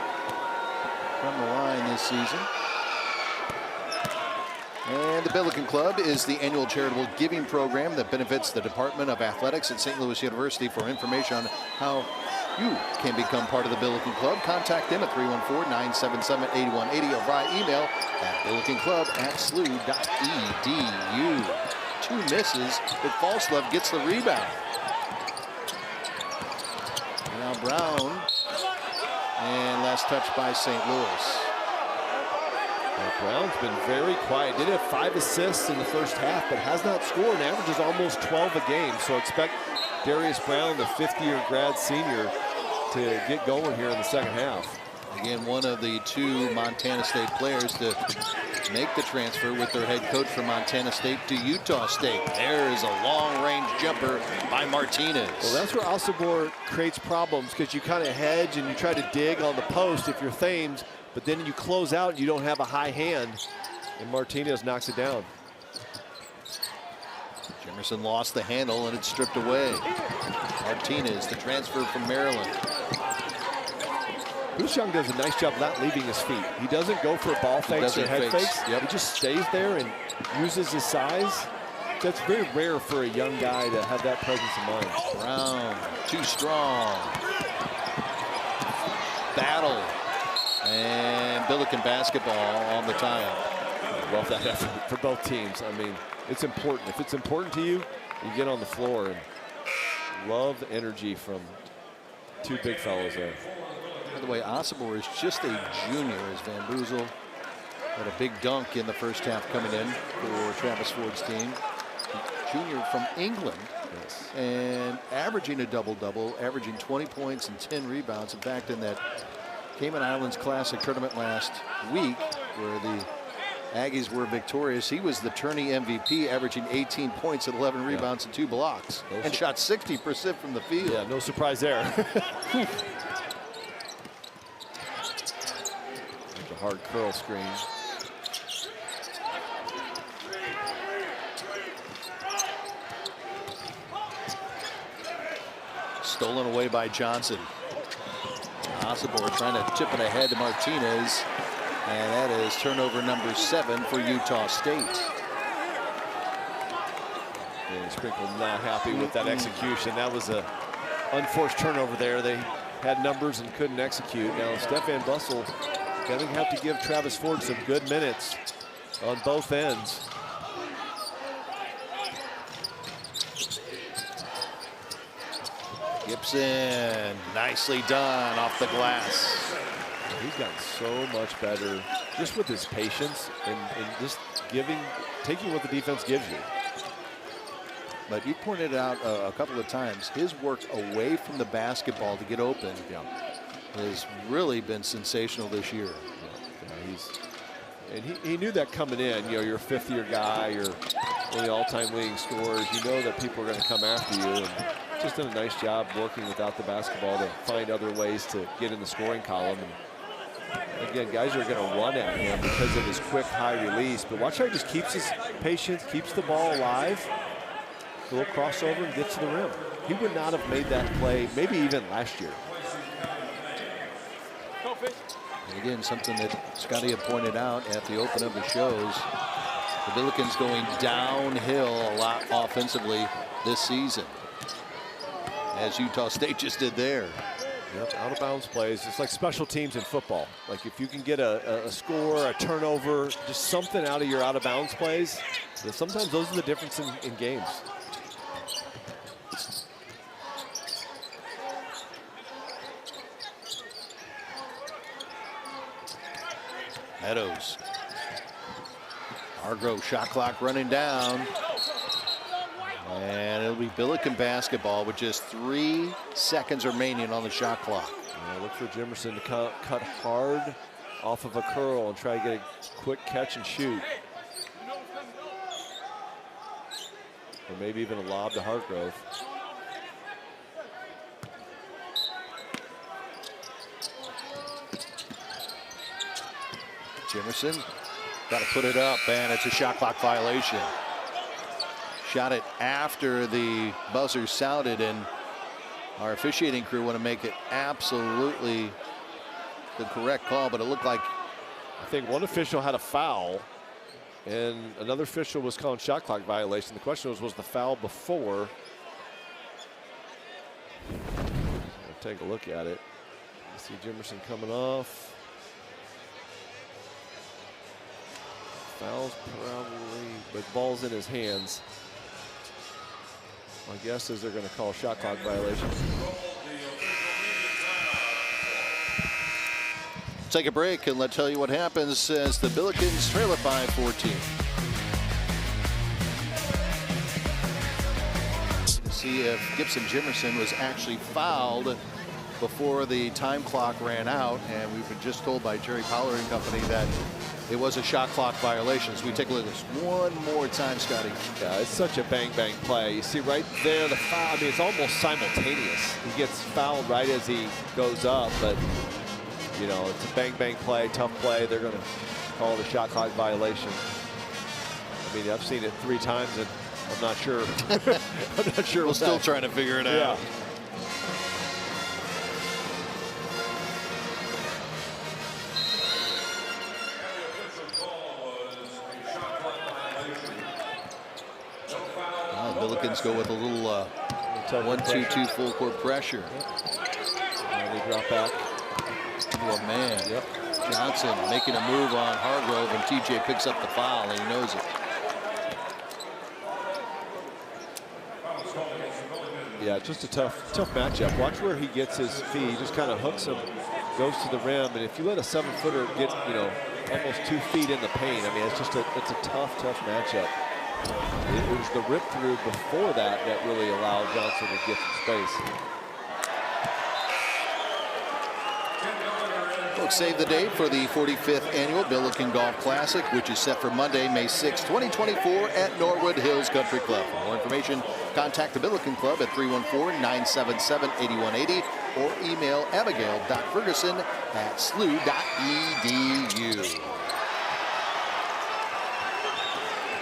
from the line this season. And the Billiken Club is the annual charitable giving program that benefits the Department of Athletics at St. Louis University. For information on how you can become part of the Billiken Club, contact them at 314-977-8180 or via email at billikenClub@slu.edu. 2 misses, but Falslove gets the rebound. Now Brown, and last touch by St. Louis. Well, Brown's been very quiet. Did have 5 assists in the first half, but has not scored and averages almost 12 a game. So expect Darius Brown, the 5th-year grad senior, to get going here in the second half. Again, one of the 2 Montana State players to make the transfer with their head coach from Montana State to Utah State. There is a long-range jumper by Martinez. Well, that's where Osibor creates problems, because you kind of hedge and you try to dig on the post if you're Thames, but then you close out and you don't have a high hand, and Martinez knocks it down. Jimerson lost the handle and it's stripped away. Martinez, the transfer from Maryland. Bruce Young does a nice job not leaving his feet. He doesn't go for ball fakes or head fakes. Yep. He just stays there and uses his size. That's very rare for a young guy to have that presence of mind. Brown, too strong. Battle. And Billiken basketball on the tie-up. Love that effort for both teams. I mean, it's important. If it's important to you, you get on the floor. And love the energy from 2 big fellows there. By the way, Osibor is just a junior, as Van Boezel had a big dunk in the first half coming in for Travis Ford's team. Junior from England, Yes. and averaging a double-double, averaging 20 points and 10 rebounds. In fact, in that Cayman Islands Classic tournament last week, where the Aggies were victorious, he was the tourney MVP, averaging 18 points and 11 rebounds and 2 blocks, and shot 60% from the field. Yeah, no surprise there. A hard curl screen. Stolen away by Johnson. Osibor trying to chip it ahead to Martinez, and that is turnover number 7 for Utah State. And Sprinkle not happy with that execution. That was a unforced turnover there. They had numbers and couldn't execute. Now Stefan Bussell going to have to give Travis Ford some good minutes on both ends. Gibson, nicely done off the glass. He's gotten so much better just with his patience and just taking what the defense gives you. But you pointed out a couple of times, his work away from the basketball to get open has really been sensational this year. And he knew that coming in. You know, you're a 5th-year guy, you're one of the all-time leading scorers. You know that people are going to come after you. And just done a nice job working without the basketball to find other ways to get in the scoring column. And again, guys are going to run at him because of his quick, high release. But watch how he just keeps his patience, keeps the ball alive. A little crossover and gets to the rim. He would not have made that play, maybe even last year. And again, something that Scotty had pointed out at the open of the shows, the Billikens going downhill a lot offensively this season, as Utah State just did there. Yep, out of bounds plays. It's like special teams in football. Like if you can get a score, a turnover, just something out of your out of bounds plays, sometimes those are the difference in games. Meadows. Hargrove, shot clock running down. And it'll be Billiken basketball with just 3 seconds remaining on the shot clock. Yeah, look for Jimerson to cut hard off of a curl and try to get a quick catch and shoot. Or maybe even a lob to Hargrove. Jimerson got to put it up, and it's a shot clock violation. Shot it after the buzzer sounded, and our officiating crew want to make it absolutely the correct call, but it looked like I think one official had a foul, and another official was calling shot clock violation. The question was the foul before? I'll take a look at it. You see Jimerson coming off. Foul's probably, but ball's in his hands. My guess is they're going to call shot clock violation. Take a break and let's tell you what happens as the Billikens trail it by 14. See if Gibson Jimerson was actually fouled before the time clock ran out, and we've been just told by Jerry Pollard and company that it was a shot clock violation. So we take a look at this one more time, Scotty. Yeah, it's such a bang-bang play. You see right there the foul. I mean, it's almost simultaneous. He gets fouled right as he goes up, but, you know, it's a bang-bang play, tough play. They're going to call it a shot clock violation. I mean, I've seen it 3 times, and I'm not sure. I'm not sure. We're still trying to figure it out. Billikens go with a little 1-2-2 full court pressure. And they drop back. Oh man. Yep. Johnson making a move on Hargrove, and TJ picks up the foul, and he knows it. Yeah, just a tough matchup. Watch where he gets his feet. He just kind of hooks him, goes to the rim, and if you let a 7-footer get, you know, almost 2 feet in the paint, I mean, it's a tough matchup. It was the rip through before that really allowed Johnson to get some space. Folks, save the date for the 45th annual Billiken Golf Classic, which is set for Monday, May 6, 2024 at Norwood Hills Country Club. For more information, contact the Billiken Club at 314-977-8180 or email abigail.ferguson@slu.edu.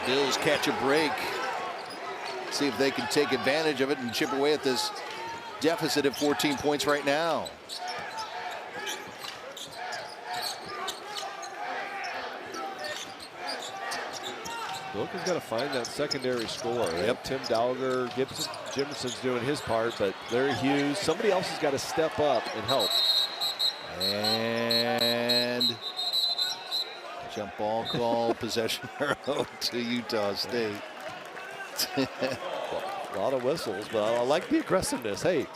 Bills catch a break. See if they can take advantage of it and chip away at this deficit of 14 points right now. Billiken's got to find that secondary score. Yep, Tim Dowger, Gibson, Jimerson's doing his part, but Larry Hughes, somebody else has got to step up and help. And jump ball call, possession arrow to Utah State. A lot of whistles, but I like the aggressiveness. Hey,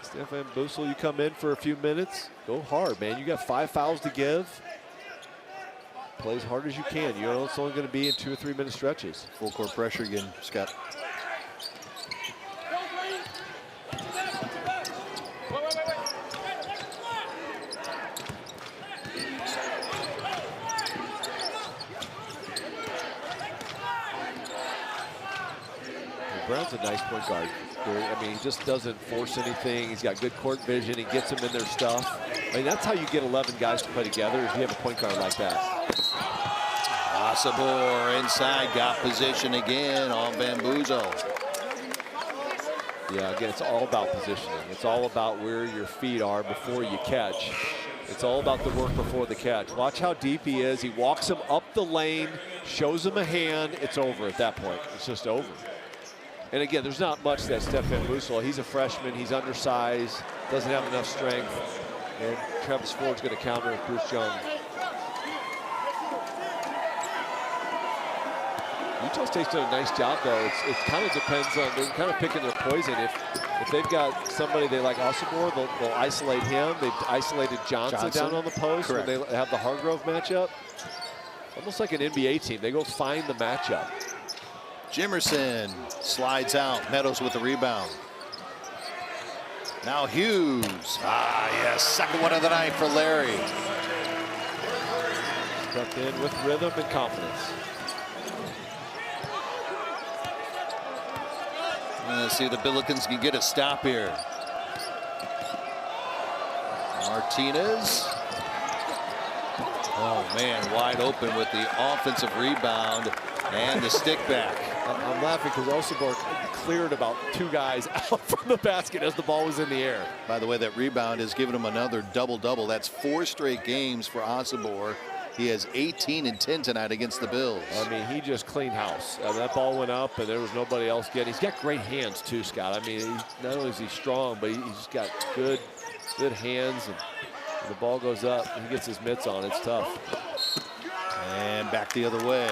Stefan Bussel, you come in for a few minutes, go hard, man. You got 5 fouls to give. Play as hard as you can. You know it's only going to be in 2 or 3 minute stretches. Full court pressure again, Scott. Brown's a nice point guard. I mean, he just doesn't force anything. He's got good court vision. He gets them in their stuff. I mean, that's how you get 11 guys to play together, is you have a point guard like that. Sabor inside, got position again on Bambuzo. Yeah, again, it's all about positioning. It's all about where your feet are before you catch. It's all about the work before the catch. Watch how deep he is. He walks him up the lane, shows him a hand. It's over at that point. It's just over. And again, there's not much that Stefan Bussel. He's a freshman. He's undersized. doesn't have enough strength. And Travis Ford's going to counter with Bruce Young. Utah State's done a nice job, though. It kind of depends on, they're kind of picking their poison. If they've got somebody they like Osibor, they'll isolate him. They've isolated Johnson down on the post. Correct. When they have the Hargrove matchup. Almost like an NBA team. They go find the matchup. Jimerson slides out. Meadows with the rebound. Now Hughes. Ah, yes. Second one of the night for Larry. Stepped in with rhythm and confidence. Let's see if the Billikens can get a stop here. Martinez. Oh, man, wide open with the offensive rebound and the stick back. I'm laughing because Osibor cleared about 2 guys out from the basket as the ball was in the air. By the way, that rebound has given him another double-double. That's 4 straight games for Osibor. He has 18 and 10 tonight against the Bills. I mean, he just cleaned house. That ball went up, and there was nobody else getting. He's got great hands too, Scott. I mean, not only is he strong, but he's got good hands. And when the ball goes up, he gets his mitts on. It's tough. And back the other way.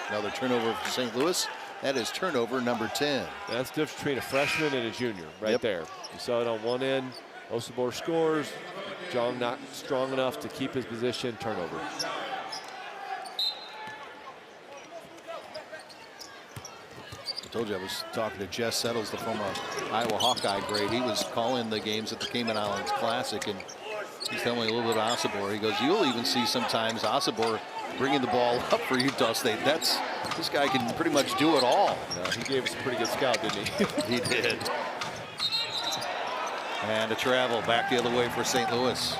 Another turnover for St. Louis. That is turnover number 10. That's the difference between a freshman and a junior, right there. You saw it on one end. Osibor scores. Jong not strong enough to keep his position. Turnover. I told you I was talking to Jess Settles, the former Iowa Hawkeye great. He was calling the games at the Cayman Islands Classic, and he's telling me a little bit of Osibor. He goes, you'll even see sometimes Osibor bringing the ball up for Utah State. This guy can pretty much do it all. Yeah, he gave us a pretty good scout, didn't he? He did. And a travel back the other way for St. Louis.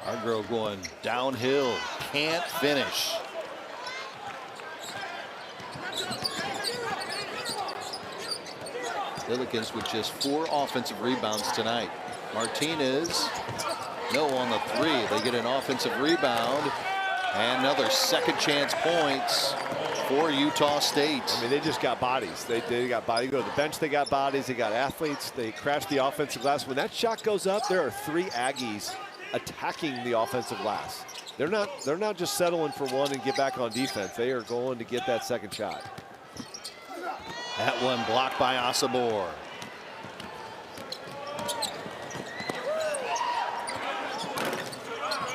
Hargrove going downhill, can't finish. Billikens with just 4 offensive rebounds tonight. Martinez, no on the 3. They get an offensive rebound and another second chance points for Utah State. I mean, they just got bodies. They got bodies. Go to the bench, they got bodies. They got athletes. They crashed the offensive glass. When that shot goes up, there are 3 Aggies attacking the offensive glass. They're not just settling for one and get back on defense. They are going to get that second shot. That one blocked by Osibor.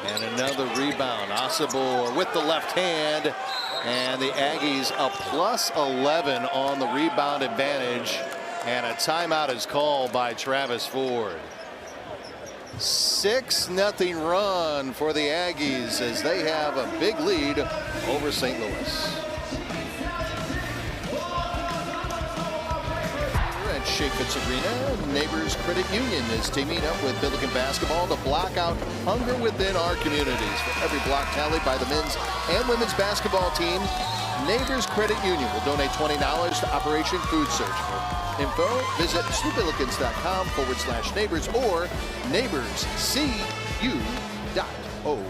And another rebound. Osibor with the left hand. And the Aggies a plus 11 on the rebound advantage. And a timeout is called by Travis Ford. 6-0 run for the Aggies as they have a big lead over St. Louis. Chaffetz Arena, Neighbors Credit Union is teaming up with Billiken Basketball to block out hunger within our communities. For every block tallied by the men's and women's basketball team, Neighbors Credit Union will donate $20 to Operation Food Search. For info, visit SlewBillikens.com/neighbors or neighborscu.org.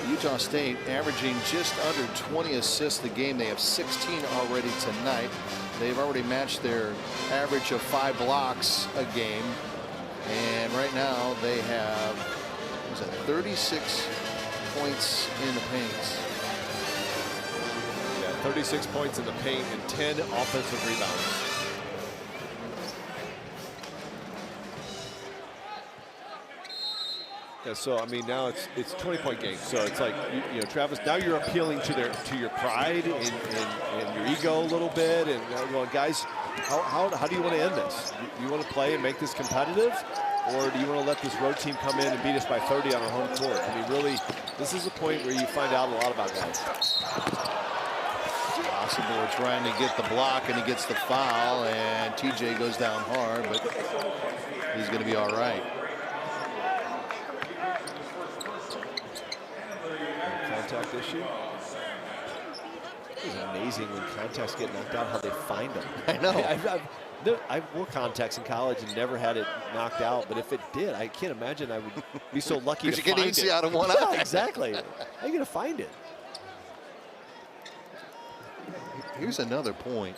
Utah State averaging just under 20 assists a game. They have 16 already tonight. They've already matched their average of 5 blocks a game. And right now they have 36 points in the paint. Yeah, 36 points in the paint and 10 offensive rebounds. Yeah, so I mean now it's 20-point game. So it's like you know, Travis. Now you're appealing to your pride and your ego a little bit. And well, guys, how do you want to end this? You want to play and make this competitive, or do you want to let this road team come in and beat us by 30 on our home court? I mean, really, this is a point where you find out a lot about guys. Osibor trying to get the block, and he gets the foul, and TJ goes down hard, but he's going to be all right. Contact issue. It's amazing when contacts get knocked out, how they find them. I know. I've wore contacts in college and never had it knocked out, but if it did, I can't imagine I would be so lucky to you find can't even it. see out of one Yeah, eye. exactly. How are you going to find it? Here's another point.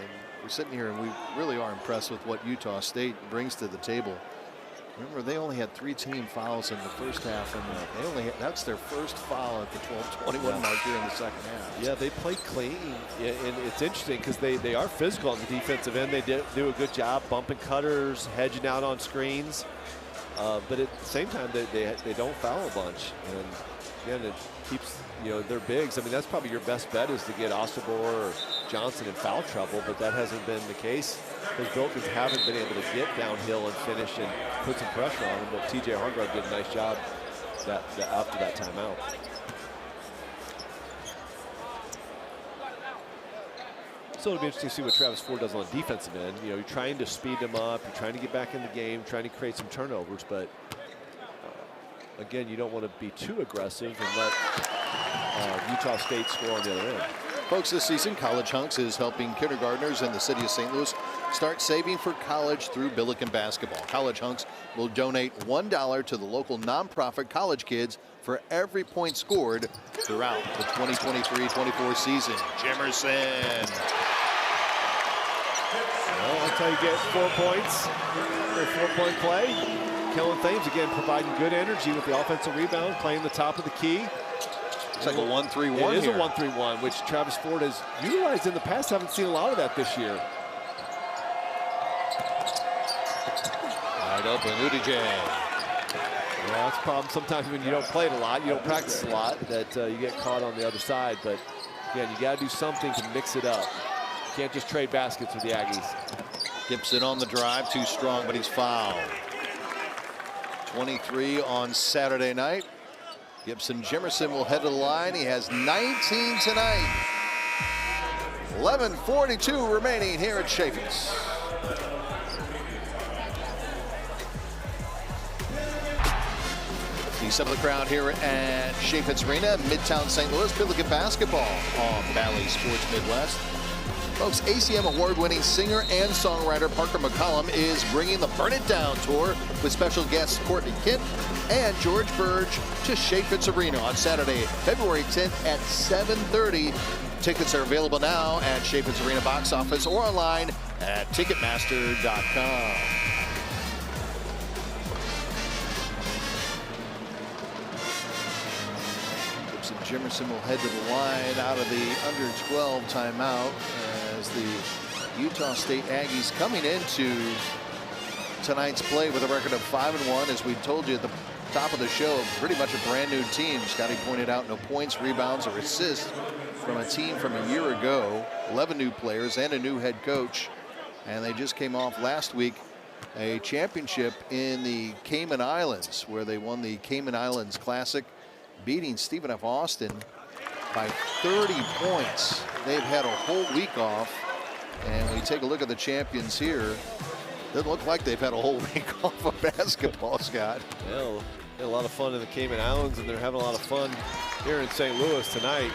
And we're sitting here and we really are impressed with what Utah State brings to the table. Remember, they only had 3 team fouls in the first half, and that's their first foul at the 12-21 mark here in the second half. Yeah, they play clean, and it's interesting because they are physical on the defensive end. They do a good job bumping cutters, hedging out on screens, but at the same time, they don't foul a bunch. And again, it keeps their bigs. I mean, that's probably your best bet is to get Osobor or Johnson in foul trouble, but that hasn't been the case because Billikens haven't been able to get downhill and finish and put some pressure on them. But T.J. Hargrove did a nice job after that timeout. So it'll be interesting to see what Travis Ford does on the defensive end. You're trying to speed them up, you're trying to get back in the game, trying to create some turnovers, but again, you don't want to be too aggressive and let Utah State score on the other end. Folks, this season, College Hunks is helping kindergartners in the city of St. Louis start saving for college through Billiken basketball. College Hunks will donate $1 to the local nonprofit College Kids for every point scored throughout the 2023-24 season. Jimerson. Well, that's how you get 4 points for a 4-point play. Kellen Thames again providing good energy with the offensive rebound, playing the top of the key. It's like a 1-3-1. It is a 1-3-1, which Travis Ford has utilized in the past. Haven't seen a lot of that this year. Wide open, Udije. Yeah, that's a problem sometimes when you don't play it a lot, you don't practice a lot, that you get caught on the other side. But again, you got to do something to mix it up. You can't just trade baskets with the Aggies. Gibson on the drive, too strong, but he's fouled. 23 on Saturday night. Gibson Jimerson will head to the line. He has 19 tonight. 11:42 remaining here at Chaffetz. See some of the crowd here at Chaffetz Arena, Midtown St. Louis. Billiken basketball on Valley Sports Midwest. Folks, ACM award-winning singer and songwriter Parker McCollum is bringing the Burn It Down tour with special guests Courtney Kent and George Burge to Chaffetz Arena on Saturday, February 10th at 7:30. Tickets are available now at Chaffetz Arena box office or online at Ticketmaster.com. Gibson Jimerson will head to the line out of the under 12 timeout as the Utah State Aggies coming into tonight's play with a record of 5-1. As we told you at the top of the show, pretty much a brand new team. Scotty pointed out no points, rebounds, or assists from a team from a year ago. 11 new players and a new head coach. And they just came off last week a championship in the Cayman Islands, where they won the Cayman Islands Classic, beating Stephen F. Austin by 30 points. They've had a whole week off, and we take a look at the champions here. Doesn't look like they've had a whole week off of basketball, Scott. Well, they had a lot of fun in the Cayman Islands, and they're having a lot of fun here in St. Louis tonight.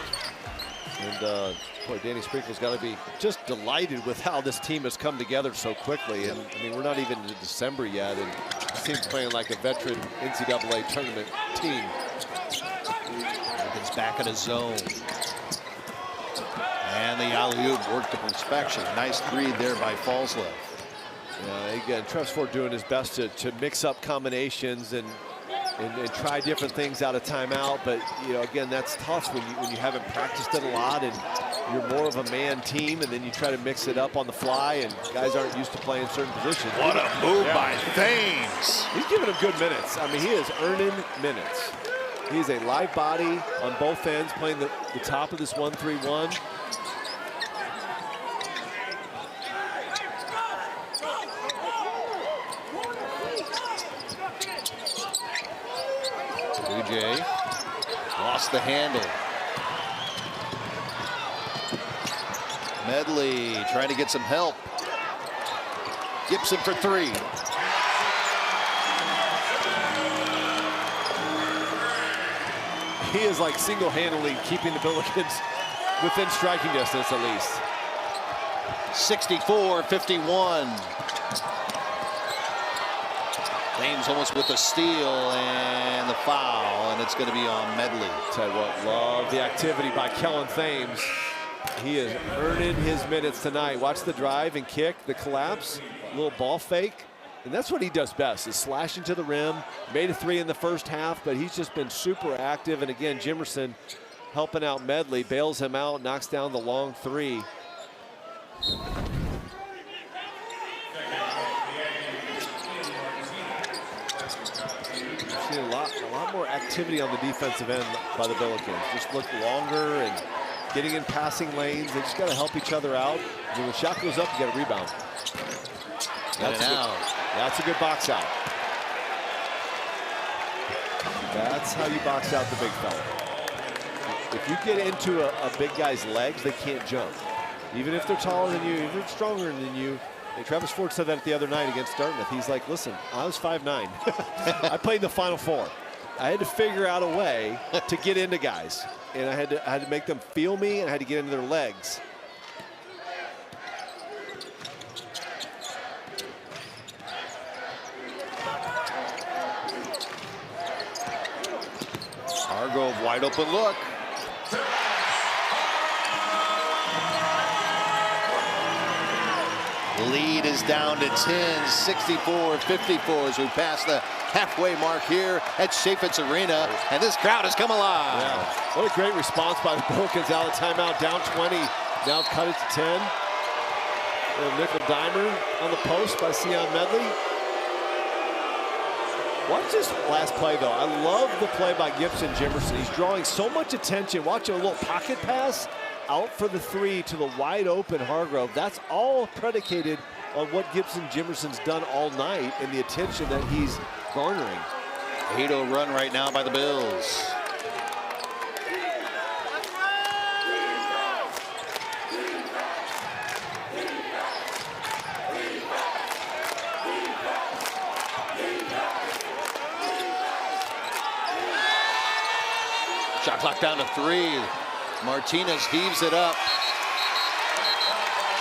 And boy, Danny Sprinkle's got to be just delighted with how this team has come together so quickly. And I mean, we're not even in December yet, and this team's playing like a veteran NCAA tournament team. It's back in his zone. And the alley-oop worked to perfection. Nice read there by Falslev. Again, Travis Ford doing his best to mix up combinations and try different things out of timeout. But again, that's tough when you haven't practiced it a lot and you're more of a man team, and then you try to mix it up on the fly, and guys aren't used to playing certain positions. What a move by Thames. He's giving him good minutes. I mean, he is earning minutes. He's a live body on both ends, playing the top of this 1-3-1. Udije lost the handle. Medley trying to get some help. Gibson for three. He is like single-handedly keeping the Billikens within striking distance at least. 64-51. Thames almost with the steal and the foul, and it's going to be on Medley. Tell you what, love the activity by Kellen Thames. He is earning his minutes tonight. Watch the drive and kick, the collapse, little ball fake. And that's what he does best, is slashing to the rim. Made a 3 in the first half, but he's just been super active. And again, Jimerson helping out Medley, bails him out, knocks down the long 3. We've seen a lot more activity on the defensive end by the Billikens. Just look longer and getting in passing lanes. They just got to help each other out. And when the shot goes up, you get a rebound. That's a good box out. That's how you box out the big fella. If you get into a big guy's legs, they can't jump. Even if they're taller than you, even if they're stronger than you. And Travis Ford said that the other night against Dartmouth. He's like, listen, I was 5'9". I played in the Final Four. I had to figure out a way to get into guys. And I had to make them feel me, and I had to get into their legs. Hargrove, wide open look. Lead is down to 10, 64-54 as we pass the halfway mark here at Chaifetz Arena, and this crowd has come alive. Yeah. What a great response by the Billikens out of timeout, down 20, now cut it to 10. A nickel dimer on the post by Sion Medley. Watch this last play, though. I love the play by Gibson Jimerson. He's drawing so much attention. Watch a little pocket pass out for the 3 to the wide open Hargrove. That's all predicated on what Gibson Jimerson's done all night and the attention that he's garnering. 8-0 run right now by the Bills. Shot clock down to 3. Martinez heaves it up.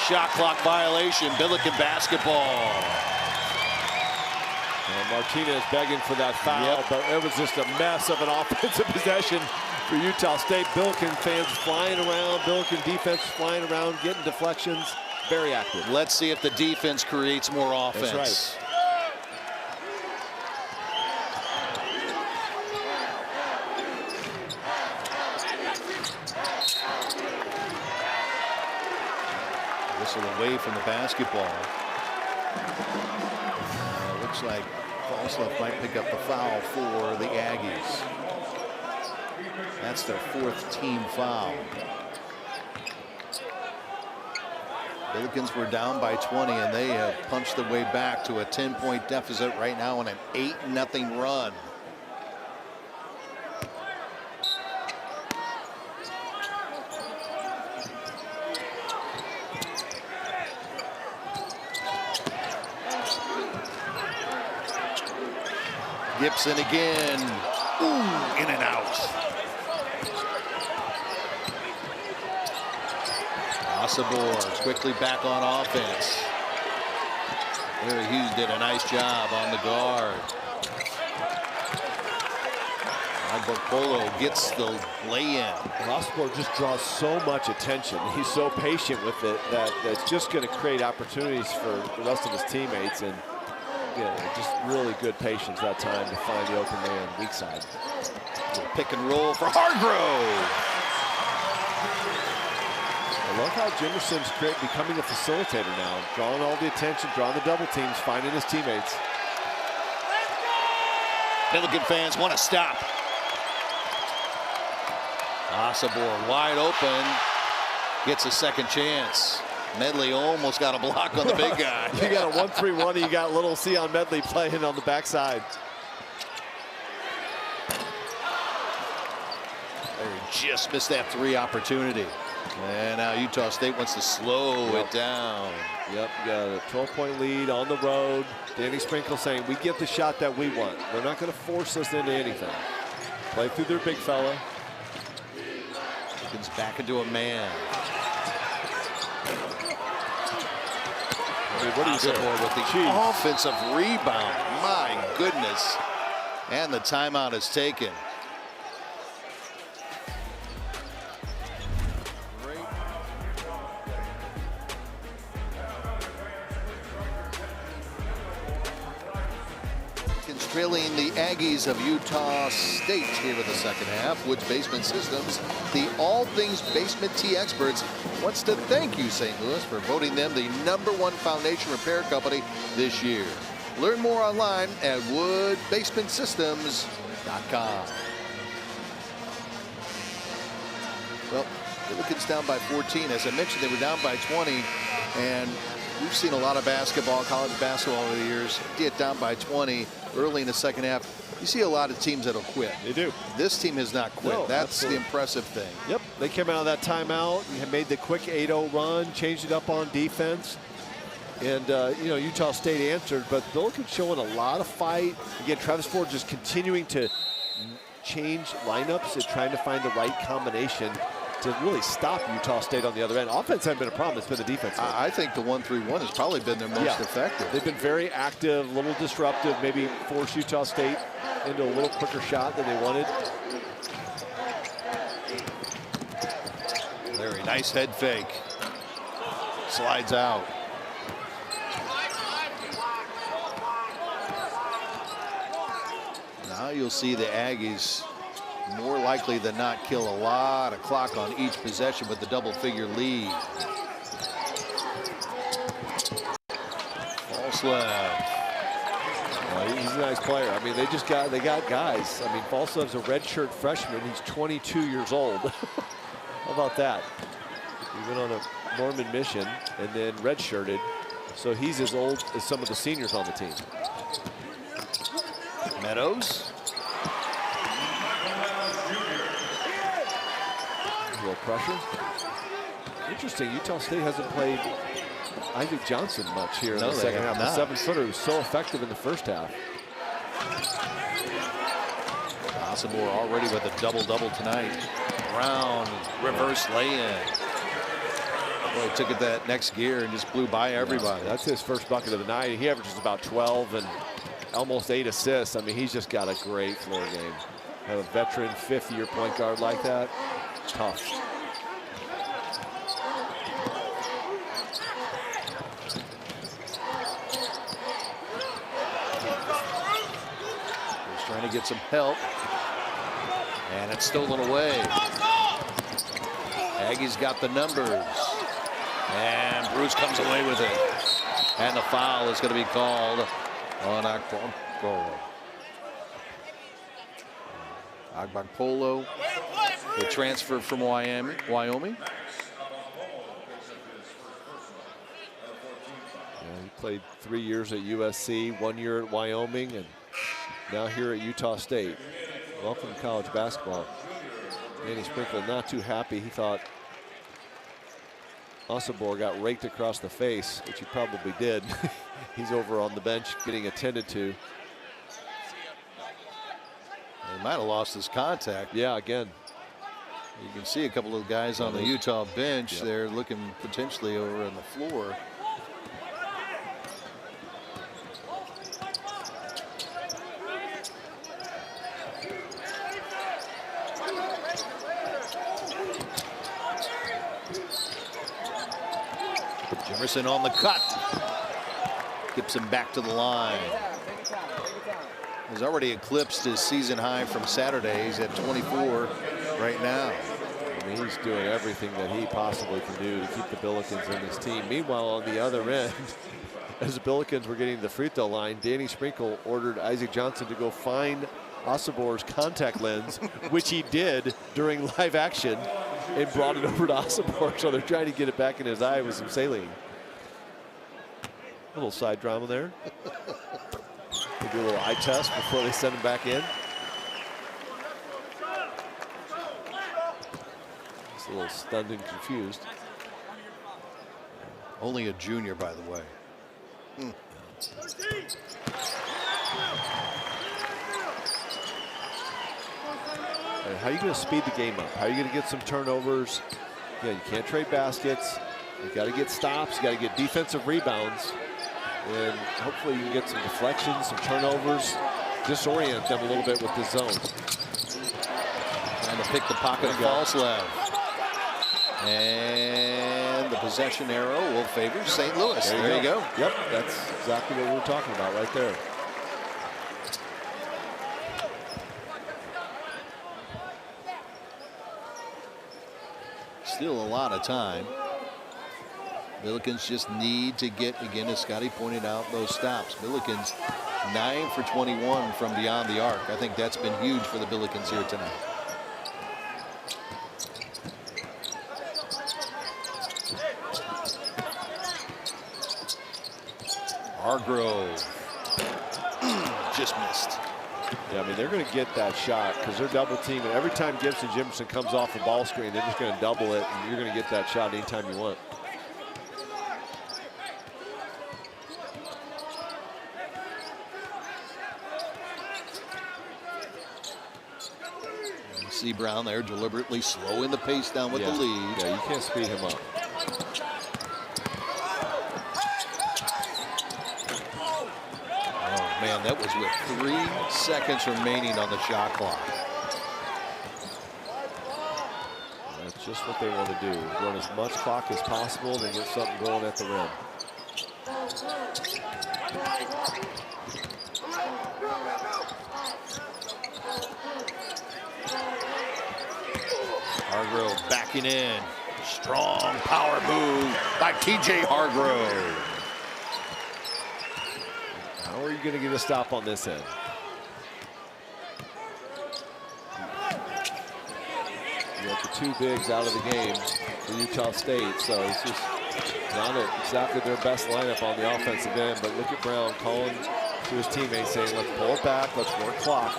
Shot clock violation, Billiken basketball. Well, Martinez begging for that foul, but it was just a mess of an offensive possession for Utah State. Billiken fans flying around, Billiken defense flying around, getting deflections, very active. Let's see if the defense creates more offense. That's right. Away from the basketball. Looks like Falstaff might pick up the foul for the Aggies. That's their 4th team foul. Billikens were down by 20, and they have punched their way back to a 10-point deficit right now on an 8-0 run. Gibson again. Ooh, in and out. Ossibor quickly back on offense. Larry Hughes did a nice job on the guard. Bocolo gets the lay-in. Ossibor just draws so much attention. He's so patient with it that it's just going to create opportunities for the rest of his teammates. And yeah, just really good patience that time to find the open man, weak side. Pick and roll for Hargrove. I love how Jimerson's becoming a facilitator now, drawing all the attention, drawing the double teams, finding his teammates. Billiken fans want to stop. Ossibor wide open, gets a second chance. Medley almost got a block on the big guy. You got a 1-3-1, and you got little Sion Medley playing on the backside. They just missed that 3 opportunity. And now Utah State wants to slow it down. Yep, got a 12-point lead on the road. Danny Sprinkle saying, we get the shot that we want. They're not going to force us into anything. Play through their big fella. Billikens back into a man. What do you do? With the offensive rebound. My goodness. And the timeout is taken. Trailing the Aggies of Utah State here in the second half. Woods Basement Systems, the all things basement tea experts, wants to thank you, St. Louis, for voting them the #1 foundation repair company this year. Learn more online at woodbasementsystems.com. Well, Billikens down by 14. As I mentioned, they were down by 20, and we've seen a lot of basketball, college basketball over the years, get down by 20 early in the second half. You see a lot of teams that'll quit. They do. This team has not quit. No, that's absolutely. the impressive thing. Yep, they came out of that timeout, made the quick 8-0 run, changed it up on defense. And, you know, Utah State answered, but Billikens showing a lot of fight. Again, Travis Ford just continuing to change lineups and trying to find the right combination to really stop Utah State on the other end. Offense hasn't been a problem, it's been the defense. I think the 1-3-1 has probably been their most effective. They've been very active, a little disruptive, maybe force Utah State into a little quicker shot than they wanted. Very nice head fake. Slides out. Now you'll see the Aggies more likely than not kill a lot of clock on each possession with the double-figure lead. False left. He's a nice player. I mean, they got guys. I mean, Falsev's a redshirt freshman. He's 22 years old. How about that? He went on a Mormon mission and then redshirted. So he's as old as some of the seniors on the team. Meadows. A little pressure. Interesting, Utah State hasn't played Isaac Johnson much here in the second half. The 7-footer was so effective in the first half. Osibor already with a double-double tonight. Brown reverse lay-in. Boy, he took it that next gear and just blew by everybody. That's his first bucket of the night. He averages about 12 and almost 8 assists. I mean, he's just got a great floor game. Have a veteran fifth-year point guard like that. Tough. He's trying to get some help. And it's stolen away. Aggies got the numbers. And Bruce comes away with it. And the foul is going to be called on Agbakpolo. Agbakpolo, the transfer from Wyoming. He played 3 years at USC, 1 year at Wyoming, and now here at Utah State. Welcome to college basketball. Danny Sprinkle not too happy. He thought Osibor got raked across the face, which he probably did. He's over on the bench getting attended to. He might have lost his contact. Yeah, again. You can see a couple of guys on the Utah bench. Yep. They're looking potentially over on the floor. Jimerson on the cut. Gets him back to the line. He's already eclipsed his season high from Saturday. He's at 24 right now. I mean, he's doing everything that he possibly can do to keep the Billikens in this team. Meanwhile, on the other end, as the Billikens were getting to the free throw line, Danny Sprinkle ordered Isaac Johnson to go find Osibor's contact lens, which he did during live action, and brought it over to Osibor. So they're trying to get it back in his eye with some saline. A little side drama there. They do a little eye test before they send him back in. He's a little stunned and confused. Only a junior, by the way. A how are you going to speed the game up? How are you going to get some turnovers? Yeah, you can't trade baskets. You got to get stops. You got to get defensive rebounds. And hopefully you can get some deflections, some turnovers, disorient them a little bit with the zone. Trying to pick the pocket of false left. And the possession arrow will favor St. Louis. There you go. Yep, that's exactly what we were talking about right there. Still a lot of time. Billikens just need to get, again, as Scotty pointed out, those stops. Billikens 9 for 21 from beyond the arc. I think that's been huge for the Billikens here tonight. Hargrove just missed. Yeah, I mean, they're going to get that shot because they're double teaming. Every time Gibson Jimerson comes off the ball screen, they're just going to double it, and you're going to get that shot anytime you want. You see Brown there deliberately slowing the pace down with the lead. Yeah, you can't speed him up. Man, that was with 3 seconds remaining on the shot clock. That's just what they want to do. Run as much clock as possible, then get something going at the rim. Hargrove backing in. Strong power move by TJ Hargrove. How are you going to get a stop on this end? You got the 2 bigs out of the game for Utah State, so it's just not exactly their best lineup on the offensive end. But look at Brown calling to his teammates saying, let's pull it back, let's work clock.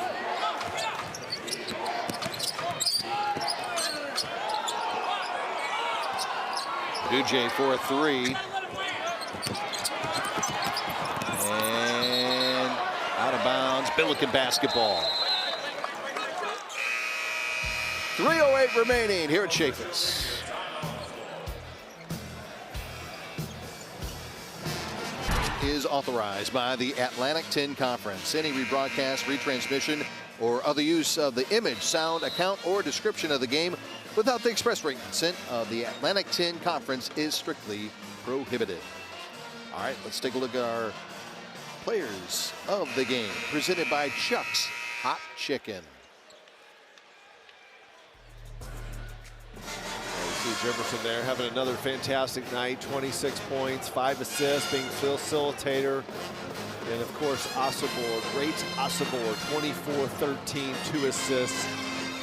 DJ for a 3. Out of bounds, Billiken basketball. 3:08 remaining here at Chaffetz. Is authorized by the Atlantic 10 Conference. Any rebroadcast, retransmission, or other use of the image, sound, account, or description of the game without the express written consent of the Atlantic 10 Conference is strictly prohibited. All right, let's take a look at our players of the game, presented by Chuck's Hot Chicken. You see Jimerson there having another fantastic night, 26 points, 5 assists, being facilitator. And of course, Osobor, great Osobor, 24-13, 2 assists.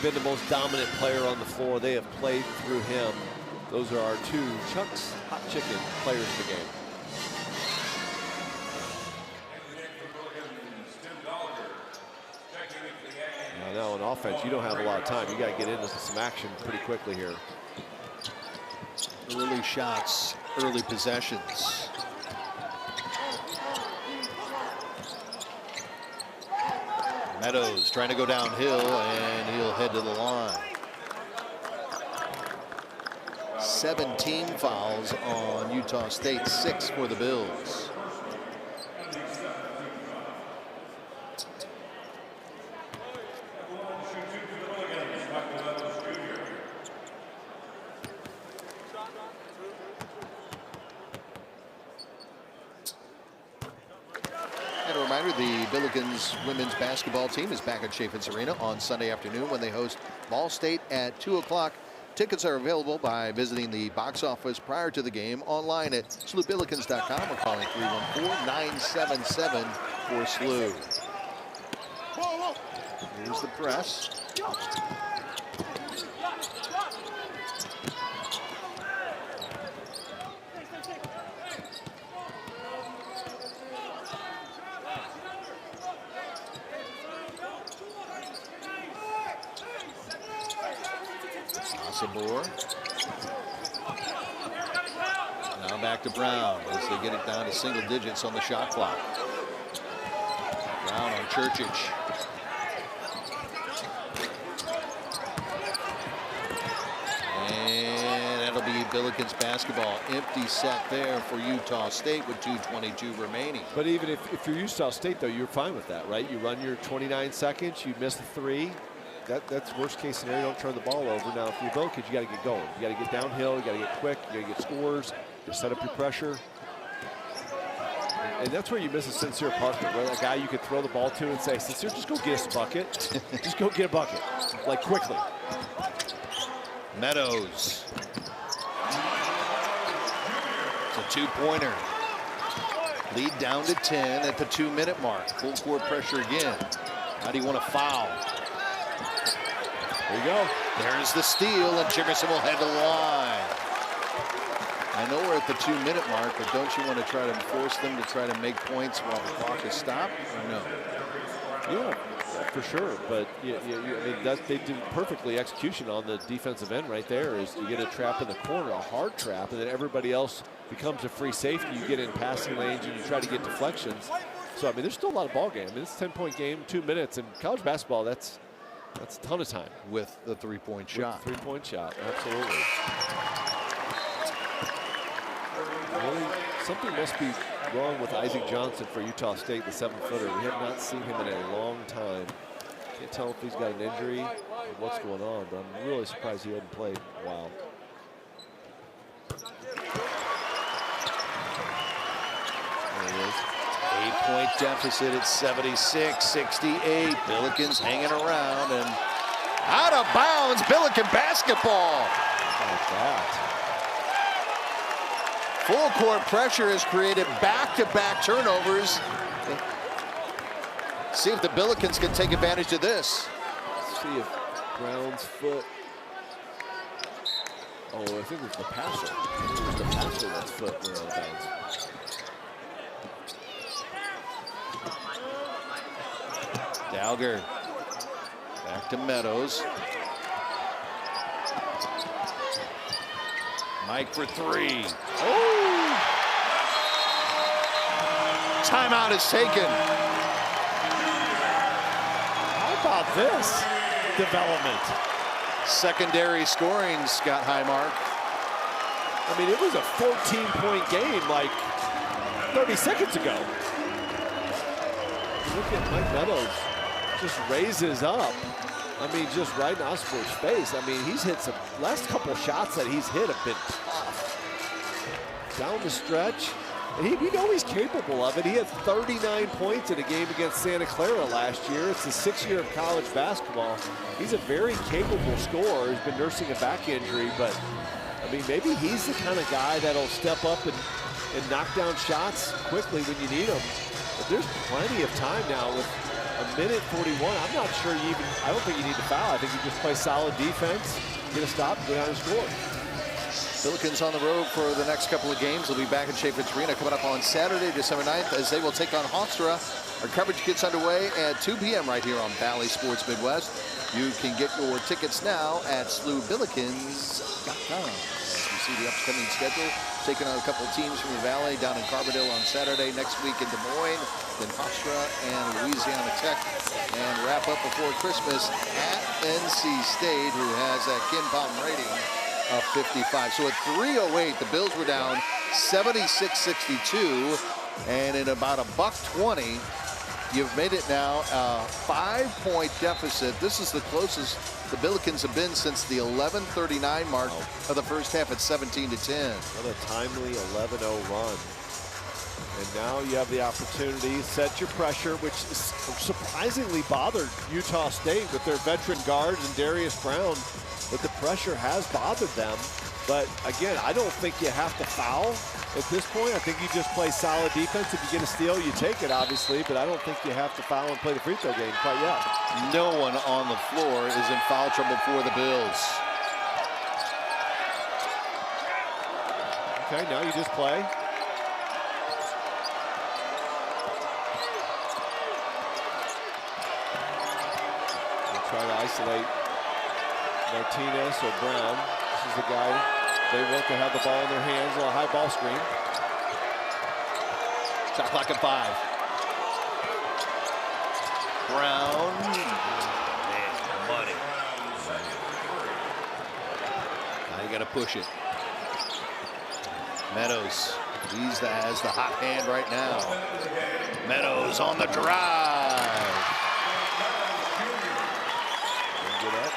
Been the most dominant player on the floor. They have played through him. Those are our 2 Chuck's Hot Chicken players of the game. Now on offense, you don't have a lot of time. You got to get into some action pretty quickly here. Early shots, early possessions. Meadows trying to go downhill, and he'll head to the line. 17 fouls on Utah State, 6 for the Bills. The Billikens women's basketball team is back at Chaffetz Arena on Sunday afternoon when they host Ball State at 2 o'clock. Tickets are available by visiting the box office prior to the game, online at SLUbillikens.com or calling 314-977 for SLU. Here's the press. Osobor. Now back to Brown as they get it down to single digits on the shot clock. Brown on Churchich. it'll be Billikens basketball. Empty set there for Utah State with 2:22 remaining. But even if you're Utah State, though, you're fine with that, right? You run your 29 seconds, you miss the three. That's worst case scenario. Don't turn the ball over. Now, if you're Billikens, you got to get going. You got to get downhill. You got to get quick. You got to get scores. You set up your pressure. And that's where you miss a Sincere Parker, right? A guy you could throw the ball to and say, Sincere, just go get us a bucket. Just go get a bucket, like quickly. Meadows. It's a two-pointer. Lead down to 10 at the 2-minute mark. Full court pressure again. How do you want to foul? There you go. There's the steal, and Jimmerson will head to the line. I know we're at the 2-minute mark, but don't you want to try to force them to try to make points while the clock is stopped, or no? Yeah, for sure. But I mean, that they did perfectly execution on the defensive end right there. Is you get a trap in the corner, a hard trap, and then everybody else becomes a free safety. You get in passing lanes and you try to get deflections. So I mean, there's still a lot of ball game. I mean, it's a 10-point game, 2 minutes, and college basketball. That's a ton of time with the three-point shot. Three-point shot, absolutely. Really, something must be wrong with Isaac Johnson for Utah State, the 7-footer. We have not seen him in a long time. Can't tell if he's got an injury or what's going on, but I'm really surprised he hadn't played in a while. There he is. 8-point deficit at 76-68. Billikens hanging around and out of bounds. Billiken basketball. Like that. Full court pressure has created back-to-back turnovers. See if the Billikens can take advantage of this. Let's see if Brown's foot. Oh, I think it's the passer. I think it was the passer that's foot went out of bounds. Dalger back to Meadows. Mike for three. Oh! Timeout is taken. How about this development? Secondary scoring, Scott Highmark. I mean, it was a 14-point game like 30 seconds ago. Look at Mike Meadows. Just raises up. I mean, just right in Osborne's face. I mean, he's hit some, last couple shots that he's hit have been tough. Down the stretch. And we know he's capable of it. He had 39 points in a game against Santa Clara last year. It's the 6th year of college basketball. He's a very capable scorer. He's been nursing a back injury, but I mean, maybe he's the kind of guy that'll step up and knock down shots quickly when you need them. But there's plenty of time now with a minute 41. I'm not sure I don't think you need to foul. I think you just play solid defense, get a stop, go down and score. Billikens on the road for the next couple of games. They'll be back at Chaffetz Arena coming up on Saturday, December 9th, as they will take on Hofstra. Our coverage gets underway at 2 p.m. right here on Valley Sports Midwest. You can get your tickets now at slewbillikens.com. As you see the upcoming schedule, taking on a couple of teams from the Valley down in Carbondale on Saturday, next week in Des Moines, then Hofstra and Louisiana Tech, and wrap up before Christmas at NC State, who has a KenPom rating of 55. So at 3:08, the Bills were down 76-62, and in about $1:20, you've made it now a 5-point deficit. This is the closest the Billikens have been since the 11:39 mark of the first half at 17-10. What a timely 11-0 run. And now you have the opportunity, set your pressure, which surprisingly bothered Utah State with their veteran guards and Darius Brown. But the pressure has bothered them. But again, I don't think you have to foul at this point. I think you just play solid defense. If you get a steal, you take it, obviously. But I don't think you have to foul and play the free throw game quite yet. No one on the floor is in foul trouble for the Bills. Okay, now you just play. We'll try to isolate Martinez or Brown. This is the guy they want to have the ball in their hands, a little high ball screen. Shot clock at 5. Brown. Man, money. Now you got to push it. Meadows, has the hot hand right now. Meadows on the drive. Get up.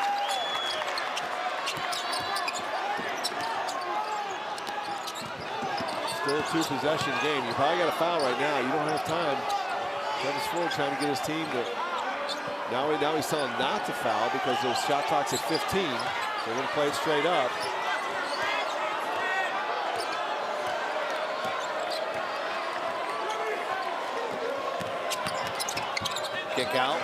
Still a 2-possession game. You probably got a foul right now. You don't have time. Travis Ford trying to get his team to. Now he's telling not to foul because there's shot clocks at 15. So they're going to play it straight up. Kick out.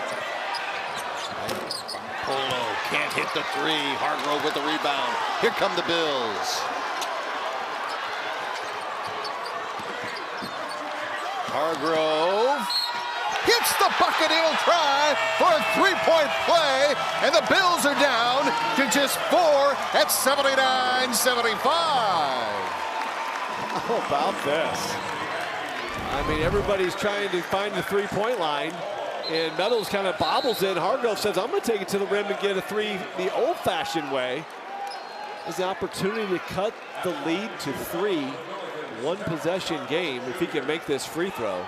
Polo can't hit the three. Hargrove with the rebound. Here come the Bills. Hargrove hits the bucket. He'll try for a three-point play, and the Bills are down to just 4 at 79-75. How about this? I mean, everybody's trying to find the three-point line, and Meadows kind of bobbles it. Hargrove says, I'm going to take it to the rim and get a three the old-fashioned way. There's the opportunity to cut the lead to 3. One-possession game if he can make this free throw.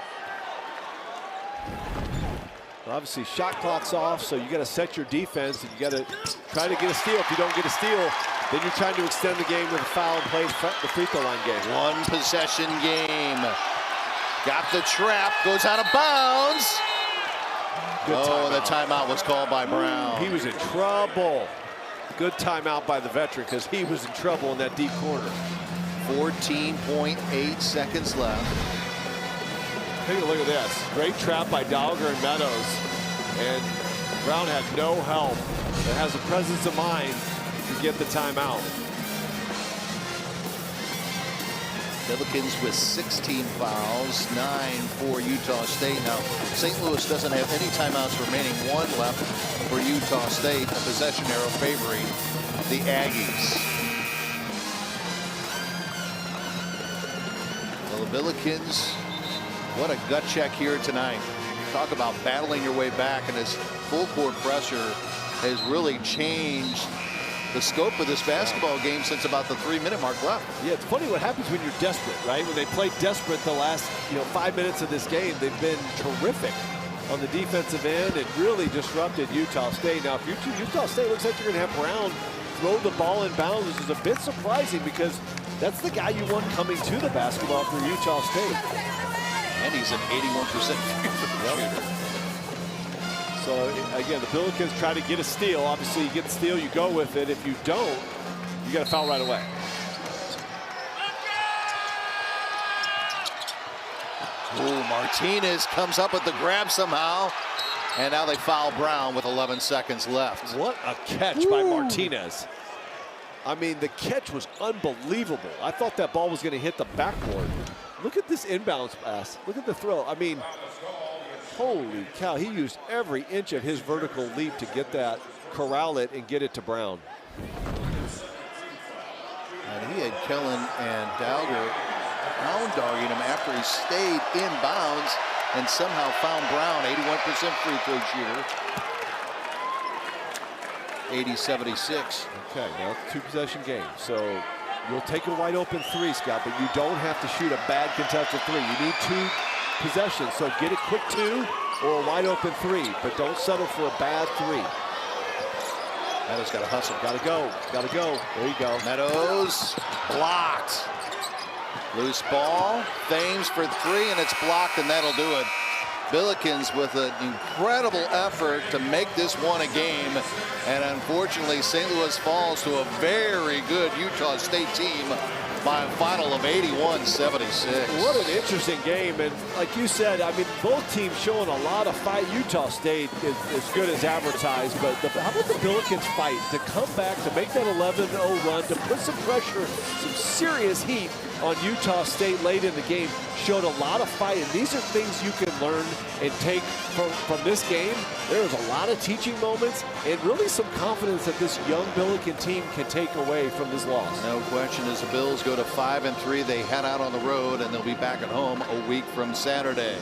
Obviously, shot clock's off, so you got to set your defense, and you got to try to get a steal. If you don't get a steal, then you're trying to extend the game with a foul and play the free throw line game. One-possession game. Got the trap, goes out of bounds. The timeout was called by Brown. He was in trouble. Good timeout by the veteran because he was in trouble in that deep corner. 14.8 seconds left. Take a look at this. Great trap by Dowger and Meadows. And Brown had no help. But has the presence of mind to get the timeout. Billikens with 16 fouls, 9 for Utah State. Now, St. Louis doesn't have any timeouts remaining. 1 left for Utah State. A possession arrow favoring the Aggies. Well, the Billikens, what a gut check here tonight. Talk about battling your way back, and this full court pressure has really changed the scope of this basketball game since about the 3-minute mark left. Yeah, it's funny what happens when you're desperate, right? When they played desperate the last 5 minutes of this game, they've been terrific on the defensive end and really disrupted Utah State. Now, if Utah State looks like you're going to have Brown throw the ball in bounds, which is a bit surprising because that's the guy you want coming to the basketball for Utah State. And he's an 81% shooter. So, again, the Billikens try to get a steal. Obviously, you get the steal, you go with it. If you don't, you got to foul right away. Ooh, Martinez comes up with the grab somehow. And now they foul Brown with 11 seconds left. What a catch by Martinez. I mean, the catch was unbelievable. I thought that ball was going to hit the backboard. Look at this inbounds pass. Look at the throw. I mean, holy cow, he used every inch of his vertical leap to get that, corral it, and get it to Brown. And he had Kellen and Dowger hound dogging him after he stayed inbounds and somehow found Brown, 81% free throw shooter. 80-76. Okay, now it's a 2-possession game. So you'll take a wide open 3, Scott, but you don't have to shoot a bad contested 3. You need 2 possessions, so get a quick 2 or a wide open 3, but don't settle for a bad 3. Meadows got to hustle. Got to go. Got to go. There you go. Meadows blocked. Loose ball. Thames for 3, and it's blocked, and that'll do it. Billikens with an incredible effort to make this one a game, and unfortunately St. Louis falls to a very good Utah State team by a final of 81-76. What an interesting game, and like you said, I mean, both teams showing a lot of fight. Utah State is as good as advertised, but how about the Billikens fight to come back, to make that 11-0 run, to put some pressure, some serious heat on Utah State late in the game, showed a lot of fight, and these are things you can learn and take from this game. There was a lot of teaching moments and really some confidence that this young Billiken team can take away from this loss. No question, as the Bills go to 5-3, they head out on the road, and they'll be back at home a week from Saturday.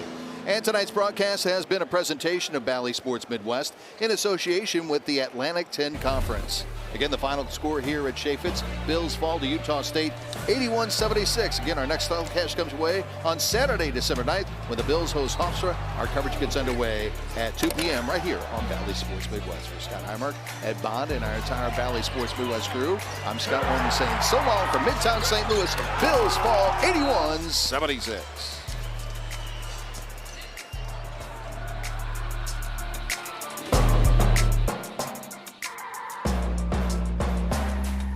And tonight's broadcast has been a presentation of Bally Sports Midwest in association with the Atlantic 10 Conference. Again, the final score here at Chaffetz, Bills fall to Utah State 81-76. Again, our next telecast comes away on Saturday, December 9th, when the Bills host Hofstra. Our coverage gets underway at 2 p.m. right here on Bally Sports Midwest. For Scott Heimark, Ed Bond, and our entire Bally Sports Midwest crew, I'm Scott Warren saying so long from Midtown St. Louis. Bills fall 81-76.